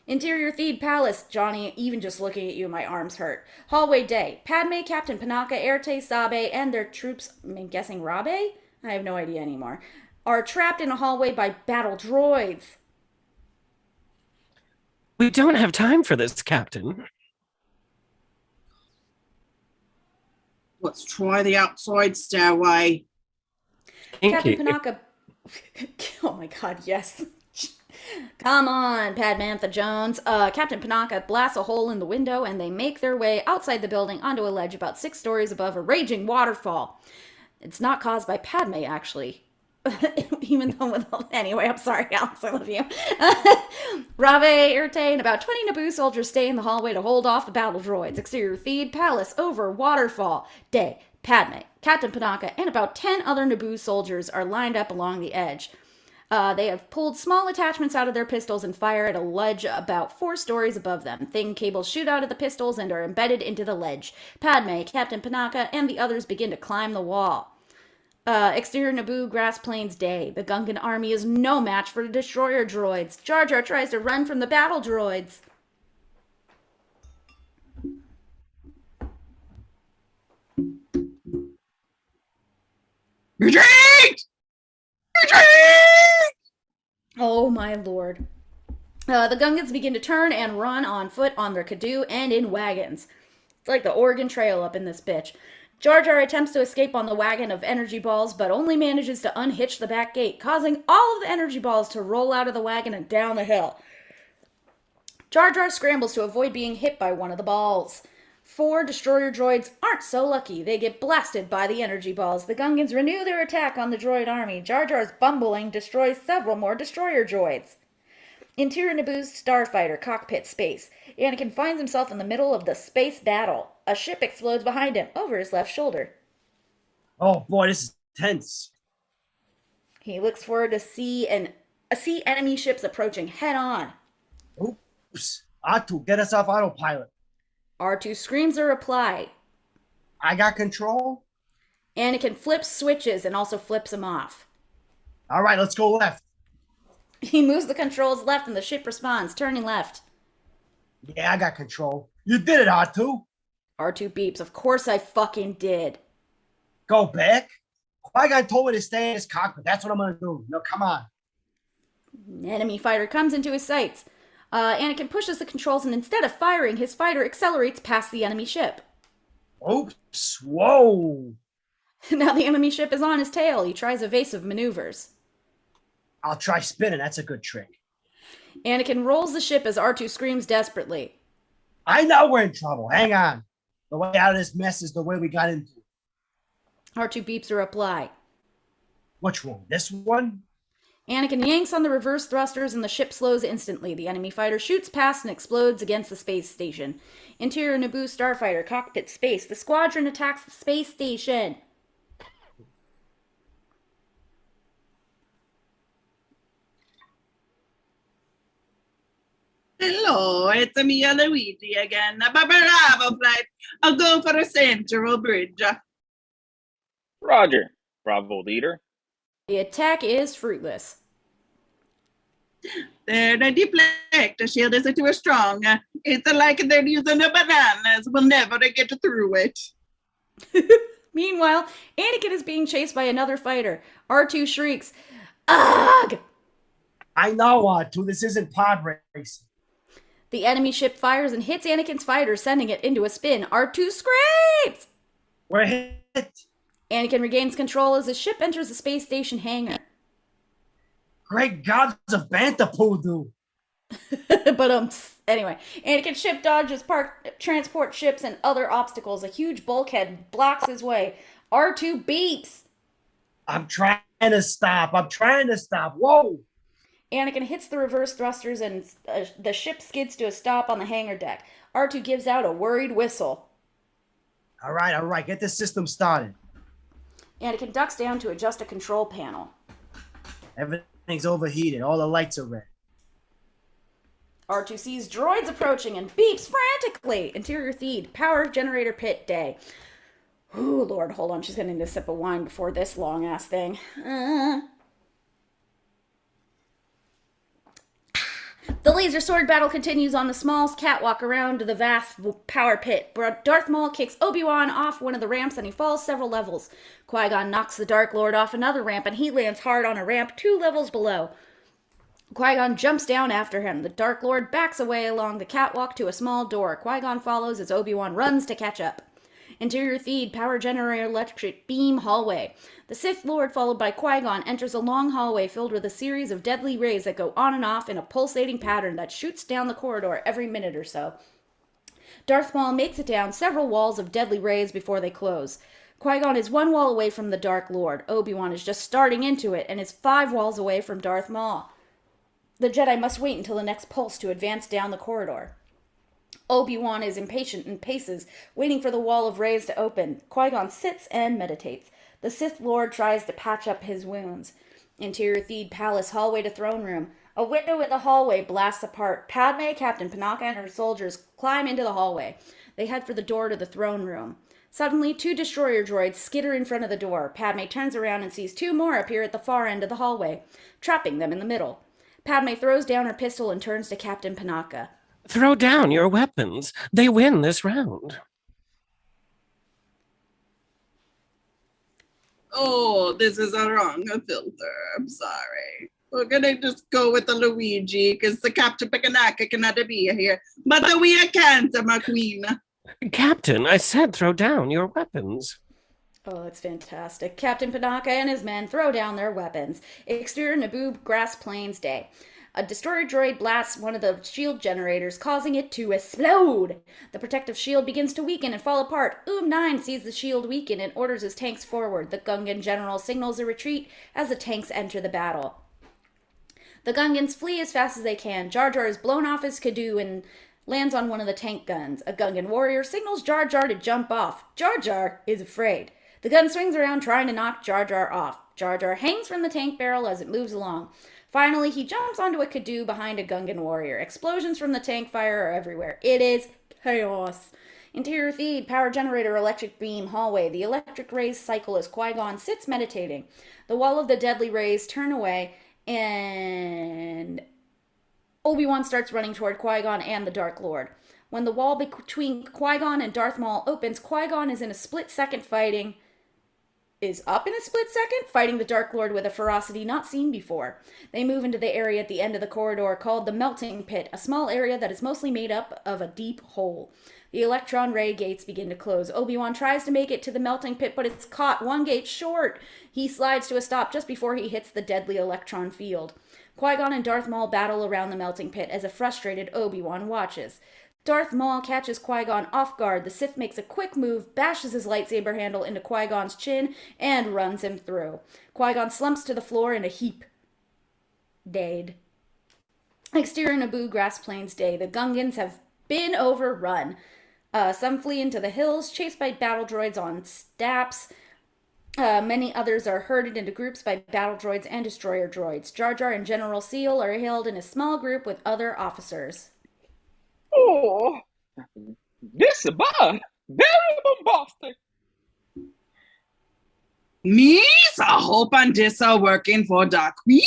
Interior Theed Palace. Johnny, even just looking at you, my arms hurt. Hallway day. Padme, Captain Panaka, Erte, Sabe, and their troops, I'm guessing Rabe? I have no idea anymore, are trapped in a hallway by battle droids. We don't have time for this, Captain. Let's try the outside stairway. Captain Kinky. Panaka. Oh my god, yes. Come on, Padmantha Jones. Captain Panaka blasts a hole in the window and they make their way outside the building onto a ledge about 6 stories above a raging waterfall. It's not caused by Padme, actually. Even though with all... Anyway, I'm sorry, Alex, I love you. Rave, Irte, and about 20 Naboo soldiers stay in the hallway to hold off the battle droids. Exterior Theed Palace, over waterfall. Day, Padme, Captain Panaka, and about 10 other Naboo soldiers are lined up along the edge. They have pulled small attachments out of their pistols and fire at a ledge about 4 stories above them. Thin cables shoot out of the pistols and are embedded into the ledge. Padme, Captain Panaka, and the others begin to climb the wall. Exterior Naboo grass plains day. The Gungan army is no match for the destroyer droids. Jar Jar tries to run from the battle droids. Retreat! Retreat! Oh my lord. The Gungans begin to turn and run on foot, on their Kadoo, and in wagons. It's like the Oregon Trail up in this bitch. Jar Jar attempts to escape on the wagon of energy balls, but only manages to unhitch the back gate, causing all of the energy balls to roll out of the wagon and down the hill. Jar Jar scrambles to avoid being hit by one of the balls. 4 destroyer droids aren't so lucky. They get blasted by the energy balls. The Gungans renew their attack on the droid army. Jar Jar's bumbling destroys several more destroyer droids. Interior Naboo's starfighter cockpit space. Anakin finds himself in the middle of the space battle. A ship explodes behind him, over his left shoulder. Oh boy, this is tense. He looks forward to see enemy ships approaching head on. Oops. R2, get us off autopilot. R2 screams a reply. I got control. Anakin flips switches and also flips him off. All right, let's go left. He moves the controls left and the ship responds, turning left. Yeah, I got control. You did it, R2. R2 beeps. Of course I fucking did. Go back? Qui-Gon told me to stay in his cockpit. That's what I'm going to do. No, come on. An enemy fighter comes into his sights. Anakin pushes the controls and instead of firing, his fighter accelerates past the enemy ship. Oops. Whoa. Now the enemy ship is on his tail. He tries evasive maneuvers. I'll try spinning. That's a good trick. Anakin rolls the ship as R2 screams desperately. I know we're in trouble. Hang on. The way out of this mess is the way we got into it. R2 beeps a reply. Which one? This one? Anakin yanks on the reverse thrusters and the ship slows instantly. The enemy fighter shoots past and explodes against the space station. Interior Naboo starfighter, cockpit space. The squadron attacks the space station. Hello, it's me, Luigi again. Bravo flight. I'll go for a central bridge. Roger, Bravo leader. The attack is fruitless. Their deflector shield is too strong. It's like they're using a bananas. We'll never get through it. Meanwhile, Anakin is being chased by another fighter. R2 shrieks, "Ugh!" I know, R2. This isn't pod racing. The enemy ship fires and hits Anakin's fighter, sending it into a spin. R2 screams! We're hit. Anakin regains control as his ship enters the space station hangar. Great gods of Bantapoo. But anyway, Anakin's ship dodges parked transport ships and other obstacles. A huge bulkhead blocks his way. R2 beeps. I'm trying to stop. Whoa. Anakin hits the reverse thrusters and the ship skids to a stop on the hangar deck. R2 gives out a worried whistle. All right. Get the system started. Anakin ducks down to adjust a control panel. Everything's overheated. All the lights are red. R2 sees droids approaching and beeps frantically. Interior Theed, power generator pit day. Ooh, Lord, hold on. She's going to need a sip of wine before this long-ass thing. The The laser sword battle continues on the small catwalk around the vast power pit. Darth Maul kicks Obi-Wan off one of the ramps and he falls several levels. Qui-Gon knocks the Dark Lord off another ramp and he lands hard on a ramp 2 levels below. Qui-Gon jumps down after him. The Dark Lord backs away along the catwalk to a small door. Qui-Gon follows as Obi-Wan runs to catch up. Interior feed, power generator, electric beam, hallway. The Sith Lord, followed by Qui-Gon, enters a long hallway filled with a series of deadly rays that go on and off in a pulsating pattern that shoots down the corridor every minute or so. Darth Maul makes it down several walls of deadly rays before they close. Qui-Gon is 1 wall away from the Dark Lord. Obi-Wan is just starting into it and is 5 walls away from Darth Maul. The Jedi must wait until the next pulse to advance down the corridor. Obi-Wan is impatient and paces, waiting for the wall of rays to open. Qui-Gon sits and meditates. The Sith Lord tries to patch up his wounds. Interior Theed Palace, hallway to throne room. A window in the hallway blasts apart. Padme, Captain Panaka, and her soldiers climb into the hallway. They head for the door to the throne room. Suddenly, 2 destroyer droids skitter in front of the door. Padme turns around and sees 2 more appear at the far end of the hallway, trapping them in the middle. Padme throws down her pistol and turns to Captain Panaka. Throw down your weapons. They win this round. Oh, this is a wrong filter. I'm sorry. We're gonna just go with the Luigi because the Captain Picanaka cannot be here. But the we can't, my queen. Captain, I said throw down your weapons. Oh, that's fantastic. Captain Panaka and his men throw down their weapons. Exterior Naboo Grass Plains Day. A destroyer droid blasts one of the shield generators, causing it to explode. The protective shield begins to weaken and fall apart. Oom-9 sees the shield weaken and orders his tanks forward. The Gungan general signals a retreat as the tanks enter the battle. The Gungans flee as fast as they can. Jar Jar is blown off his Kadoo and lands on one of the tank guns. A Gungan warrior signals Jar Jar to jump off. Jar Jar is afraid. The gun swings around trying to knock Jar Jar off. Jar Jar hangs from the tank barrel as it moves along. Finally, he jumps onto a Kadoo behind a Gungan warrior. Explosions from the tank fire are everywhere. It is chaos. Interior feed, power generator, electric beam, hallway. The electric rays cycle as Qui-Gon sits meditating. The wall of the deadly rays turn away, and Obi-Wan starts running toward Qui-Gon and the Dark Lord. When the wall between Qui-Gon and Darth Maul opens, Qui-Gon is up in a split second fighting the Dark Lord with a ferocity not seen before. They move into the area at the end of the corridor called the Melting Pit, a small area that is mostly made up of a deep hole. The electron ray gates begin to close. Obi-Wan tries to make it to the Melting Pit, but it's caught 1 gate short. He slides to a stop just before he hits the deadly electron field. Qui-Gon and Darth Maul battle around the Melting Pit as a frustrated Obi-Wan watches. Darth Maul catches Qui-Gon off guard. The Sith makes a quick move, bashes his lightsaber handle into Qui-Gon's chin, and runs him through. Qui-Gon slumps to the floor in a heap. Dead. Exterior Naboo Grass Plains Day. The Gungans have been overrun. Some flee into the hills, chased by battle droids on staps. Many others are herded into groups by battle droids and destroyer droids. Jar Jar and General Seal are held in a small group with other officers. Oh, this is bad. Very bombastic. Me, so I hope and this are working for the queen.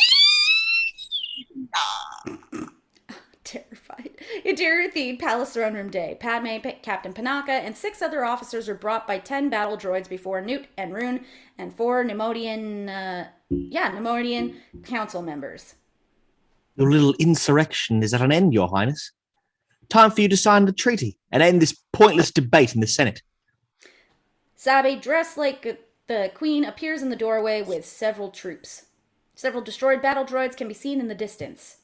Terrified. Interior Theed Palace Throne Room Day. Padme, Captain Panaka, and 6 other officers are brought by 10 battle droids before Newt and Rune and 4 Nemodian council members. Your little insurrection is at an end, Your Highness. Time for you to sign the treaty and end this pointless debate in the Senate. Sabe, dressed like the queen, appears in the doorway with several troops. Several destroyed battle droids can be seen in the distance.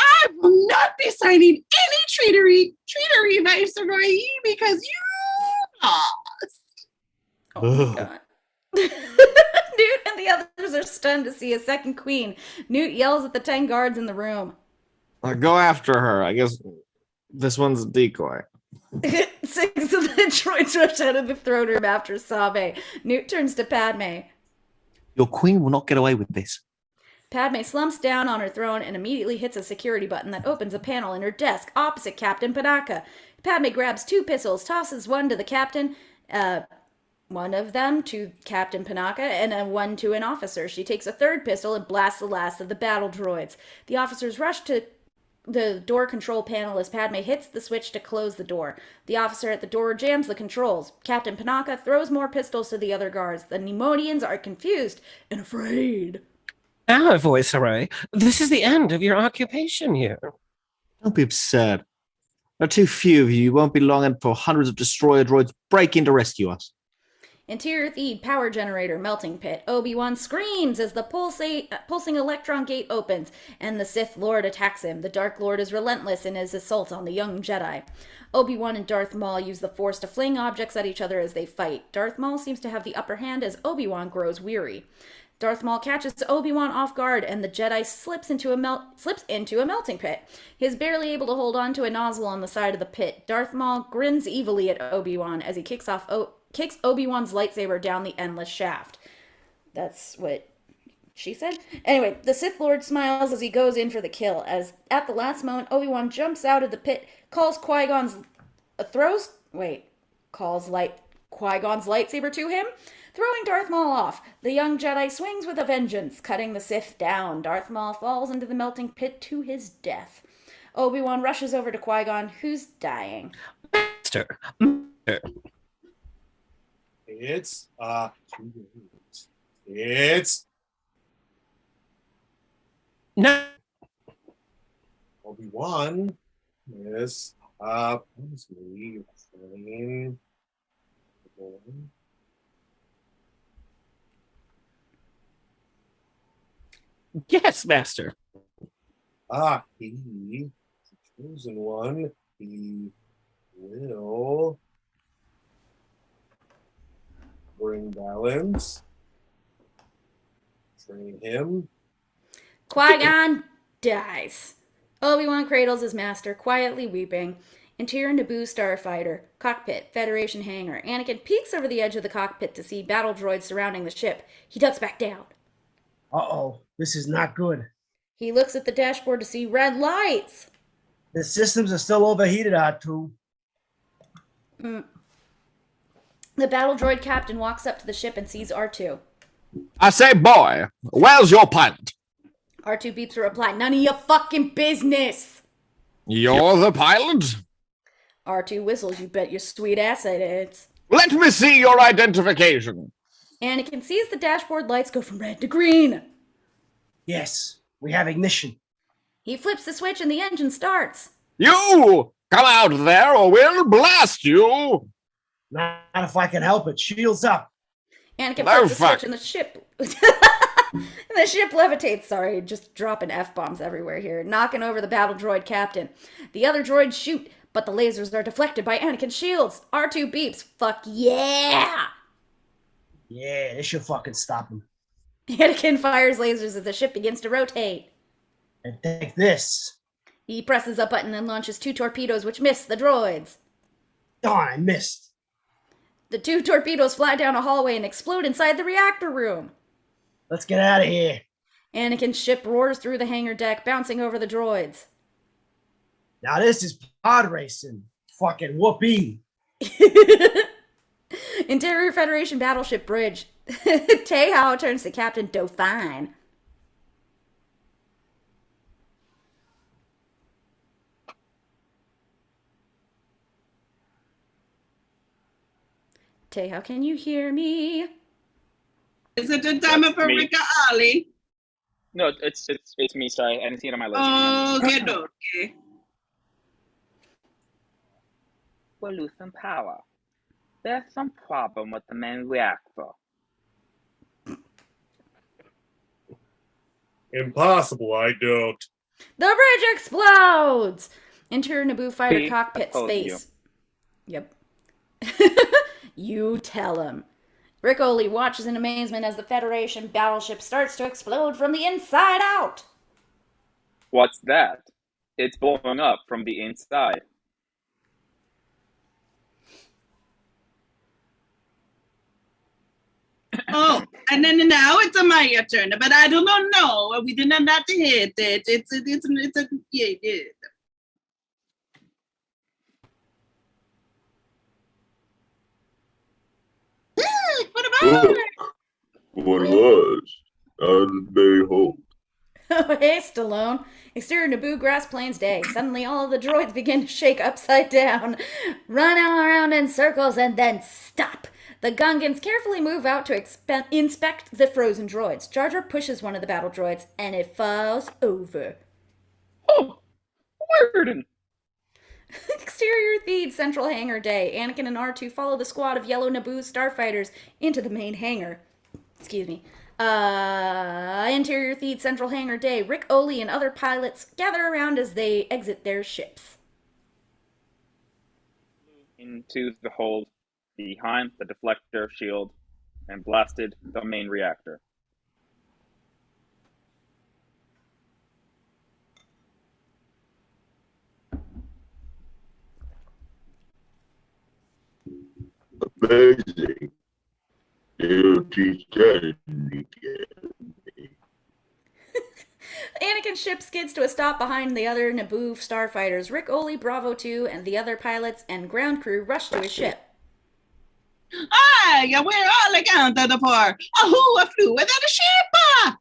I will not be signing any treatery, Viceroy, because you lost. Oh my god. Newt and the others are stunned to see a second queen. Newt yells at the 10 guards in the room. Go after her. I guess this one's a decoy. 6 of the droids rush out of the throne room after Sabe. Newt turns to Padme. Your queen will not get away with this. Padme slumps down on her throne and immediately hits a security button that opens a panel in her desk opposite Captain Panaka. Padme grabs 2 pistols, tosses one to the captain, one of them to Captain Panaka, and one to an officer. She takes a 3rd pistol and blasts the last of the battle droids. The officers rush to the door control panel as Padme hits the switch to close the door. The officer at the door jams the controls. Captain Panaka throws more pistols to the other guards. The Nemodians are confused and afraid. Now, Voice Array, this is the end of your occupation here. Don't be absurd. There are too few of you. You won't be long until hundreds of destroyer droids break in to rescue us. Interior Theed power generator melting pit. Obi-Wan screams as the pulsing electron gate opens, and the Sith Lord attacks him. The Dark Lord is relentless in his assault on the young Jedi. Obi-Wan and Darth Maul use the Force to fling objects at each other as they fight. Darth Maul seems to have the upper hand as Obi-Wan grows weary. Darth Maul catches Obi-Wan off guard, and the Jedi slips into a melting pit. He is barely able to hold on to a nozzle on the side of the pit. Darth Maul grins evilly at Obi-Wan as he kicks Obi-Wan's lightsaber down the endless shaft. That's what she said. Anyway, the Sith Lord smiles as he goes in for the kill. As at the last moment, Obi-Wan jumps out of the pit, calls Qui-Gon's lightsaber to him, throwing Darth Maul off. The young Jedi swings with a vengeance, cutting the Sith down. Darth Maul falls into the melting pit to his death. Obi-Wan rushes over to Qui-Gon, who's dying. Master. It's it's No. Obi-Wan. Yes. Promise me train. Yes, Master. He, the chosen one, he will bring balance. Train him. Qui-Gon dies. Obi-Wan cradles his master, quietly weeping. Interior Naboo starfighter. Cockpit. Federation hangar. Anakin peeks over the edge of the cockpit to see battle droids surrounding the ship. He ducks back down. Uh-oh, this is not good. He looks at the dashboard to see red lights. The systems are still overheated, R2. The battle droid captain walks up to the ship and sees R2. I say, boy, where's your pilot? R2 beeps a reply. None of your fucking business. You're the pilot? R2 whistles. You bet your sweet ass it is. Let me see your identification. Anakin sees the dashboard lights go from red to green. Yes, we have ignition. He flips the switch and the engine starts. You! Come out there or we'll blast you! Not if I can help it. Shields up. Anakin No, flips the fuck. switch and the ship... and the ship levitates. Sorry, just dropping F-bombs everywhere here. Knocking over the battle droid captain. The other droids shoot, but the lasers are deflected by Anakin's shields. R2 beeps. Fuck yeah! Yeah, this should fucking stop him. Anakin fires lasers as the ship begins to rotate. And take this. He presses a button and launches 2 torpedoes which miss the droids. Darn, I missed. The 2 torpedoes fly down a hallway and explode inside the reactor room. Let's get out of here. Anakin's ship roars through the hangar deck, bouncing over the droids. Now this is pod racing. Fucking whoopee. Interior Federation battleship bridge. Teihao turns to Captain Dauphine. Teihao, can you hear me? Is it the time of Rika Ali? No, it's me. Sorry, I didn't see it on my list. Okay, okay. We'll lose some power. There's some problem with the main reactor. Impossible, I don't. The bridge explodes! Enter Naboo fighter See? cockpit I told space. Yep. You tell him. Rick Oley watches in amazement as the Federation battleship starts to explode from the inside out. What's that? It's blowing up from the inside. Oh, and then now it's my turn, but I do not know. We did not hit it. It's a yeah. What about Look, what it was. Out of the very hold. Oh, hey, Stallone. Exterior Naboo Grass Plains Day. Suddenly, all of the droids begin to shake upside down, run around in circles, and then stop. The Gungans carefully move out to inspect the frozen droids. Jar Jar pushes one of the battle droids, and it falls over. Oh, weird. Exterior Theed Central Hangar Day. Anakin and R2 follow the squad of yellow Naboo starfighters into the main hangar. Excuse me. Interior Theed Central Hangar Day. Rick Oley and other pilots gather around as they exit their ships. Into the hold, behind the deflector shield, and blasted the main reactor. Amazing. You teach that again. Anakin's ship skids to a stop behind the other Naboo starfighters. Rick Oley, Bravo 2, and the other pilots and ground crew rush to his ship. Aye, we're all accounted for. Who flew without a ship?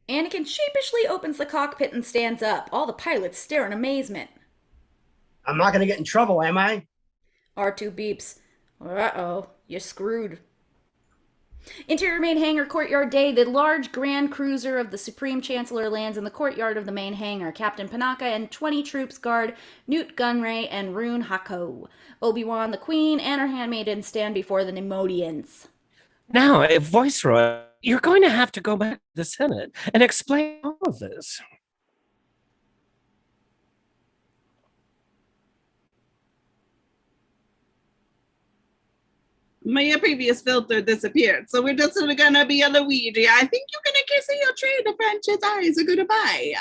Anakin sheepishly opens the cockpit and stands up. All the pilots stare in amazement. I'm not going to get in trouble, am I? R2 beeps. Uh-oh, you're screwed. Interior main hangar courtyard day. The large grand cruiser of the Supreme Chancellor lands in the courtyard of the main hangar. Captain Panaka and 20 troops guard Newt Gunray and Rune Hako. Obi-Wan, the Queen, and her handmaidens stand before the Nemodians. Now, Viceroy, you're going to have to go back to the Senate and explain all of this. My previous filter disappeared, so we're just gonna be a Luigi. I think you're gonna kiss your trade of French's eyes. Goodbye.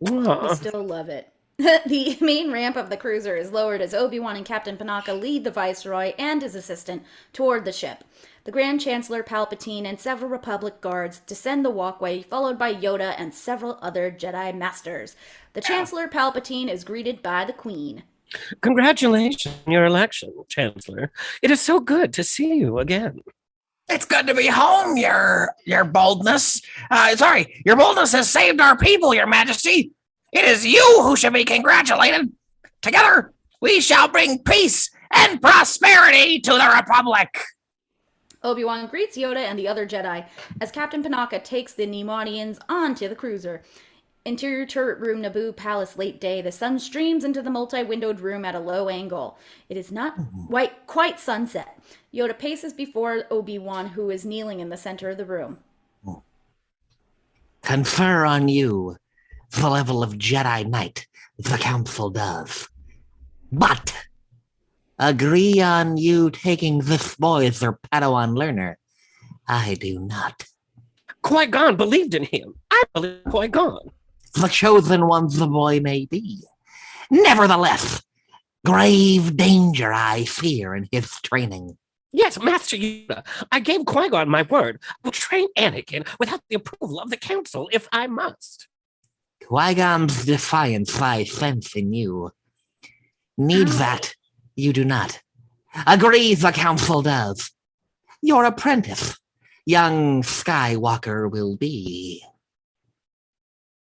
We still love it. The main ramp of the cruiser is lowered as Obi-Wan and Captain Panaka lead the Viceroy and his assistant toward the ship. The Grand Chancellor Palpatine and several Republic guards descend the walkway, followed by Yoda and several other Jedi Masters. The Chancellor Palpatine is greeted by the Queen. Congratulations on your election, Chancellor. It is so good to see you again. It's good to be home, your boldness. Your boldness has saved our people, your majesty. It is you who should be congratulated. Together, we shall bring peace and prosperity to the Republic. Obi-Wan greets Yoda and the other Jedi as Captain Panaka takes the Nemodians onto the cruiser. Interior turret room, Naboo Palace, late day. The sun streams into the multi-windowed room at a low angle. It is not quite sunset. Yoda paces before Obi-Wan, who is kneeling in the center of the room. Confer on you the level of Jedi Knight the Council does. But agree on you taking this boy as their Padawan learner. I do not. Qui-Gon believed in him. I believe in Qui-Gon. The chosen one the boy may be. Nevertheless, grave danger I fear in his training. Yes, Master Yoda, I gave Qui-Gon my word. I will train Anakin without the approval of the Council if I must. Qui-Gon's defiance I sense in you. Need that, you do not. Agree the Council does. Your apprentice, young Skywalker, will be.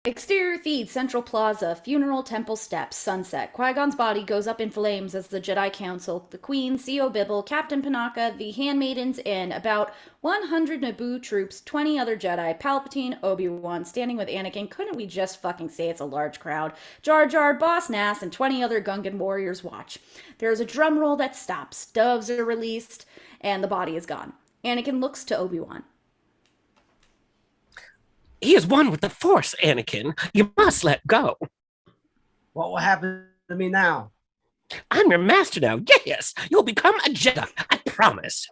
Exterior Theed, Central Plaza, Funeral Temple Steps, sunset. Qui-Gon's body goes up in flames as the Jedi Council, the Queen, C.O. Bibble, Captain Panaka, the Handmaidens, and about 100 Naboo troops, 20 other Jedi, Palpatine, Obi-Wan, standing with Anakin. Couldn't we just fucking say it's a large crowd? Jar Jar, Boss Nass, and 20 other Gungan warriors watch. There's a drum roll that stops. Doves are released, and the body is gone. Anakin looks to Obi-Wan. He is one with the Force, Anakin. You must let go. What will happen to me now? I'm your master now. Yes, you'll become a Jedi. I promise.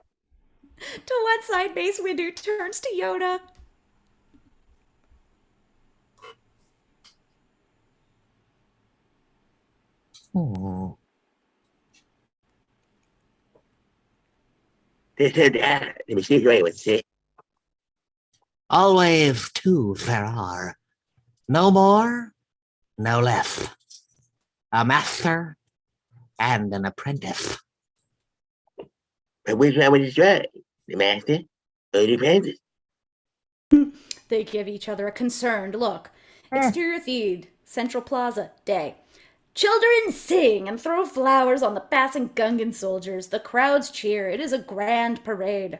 To one side, Mace Windu turns to Yoda. Let me see right what's it. Always two Ferrar. No more, no less. A master and an apprentice. But which one would you try? The master or the apprentice? They give each other a concerned look. Exterior Theed, Central Plaza, day. Children sing and throw flowers on the passing Gungan soldiers. The crowds cheer. It is a grand parade.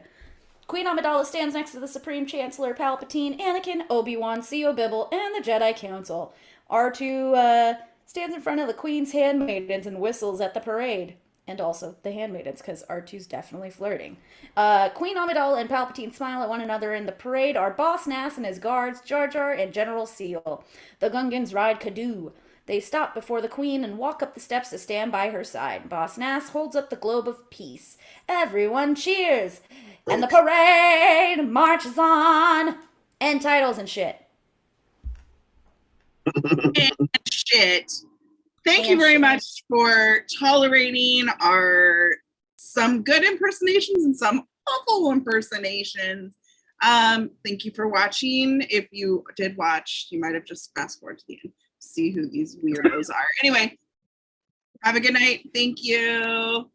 Queen Amidala stands next to the Supreme Chancellor Palpatine, Anakin, Obi-Wan, C.O. Bibble, and the Jedi Council. R2 stands in front of the Queen's handmaidens and whistles at the parade. And also the handmaidens, because R2's definitely flirting. Queen Amidala and Palpatine smile at one another. In the parade are Boss Nass and his guards, Jar Jar and General Seal. The Gungans ride Kadu. They stop before the Queen and walk up the steps to stand by her side. Boss Nass holds up the globe of peace. Everyone cheers! And the parade marches on. End titles and shit. And shit. Thank And you very shit. much for tolerating some good impersonations and some awful impersonations. Thank you for watching. If you did watch, you might have just fast forward to the end to see who these weirdos are. Anyway, have a good night. Thank you.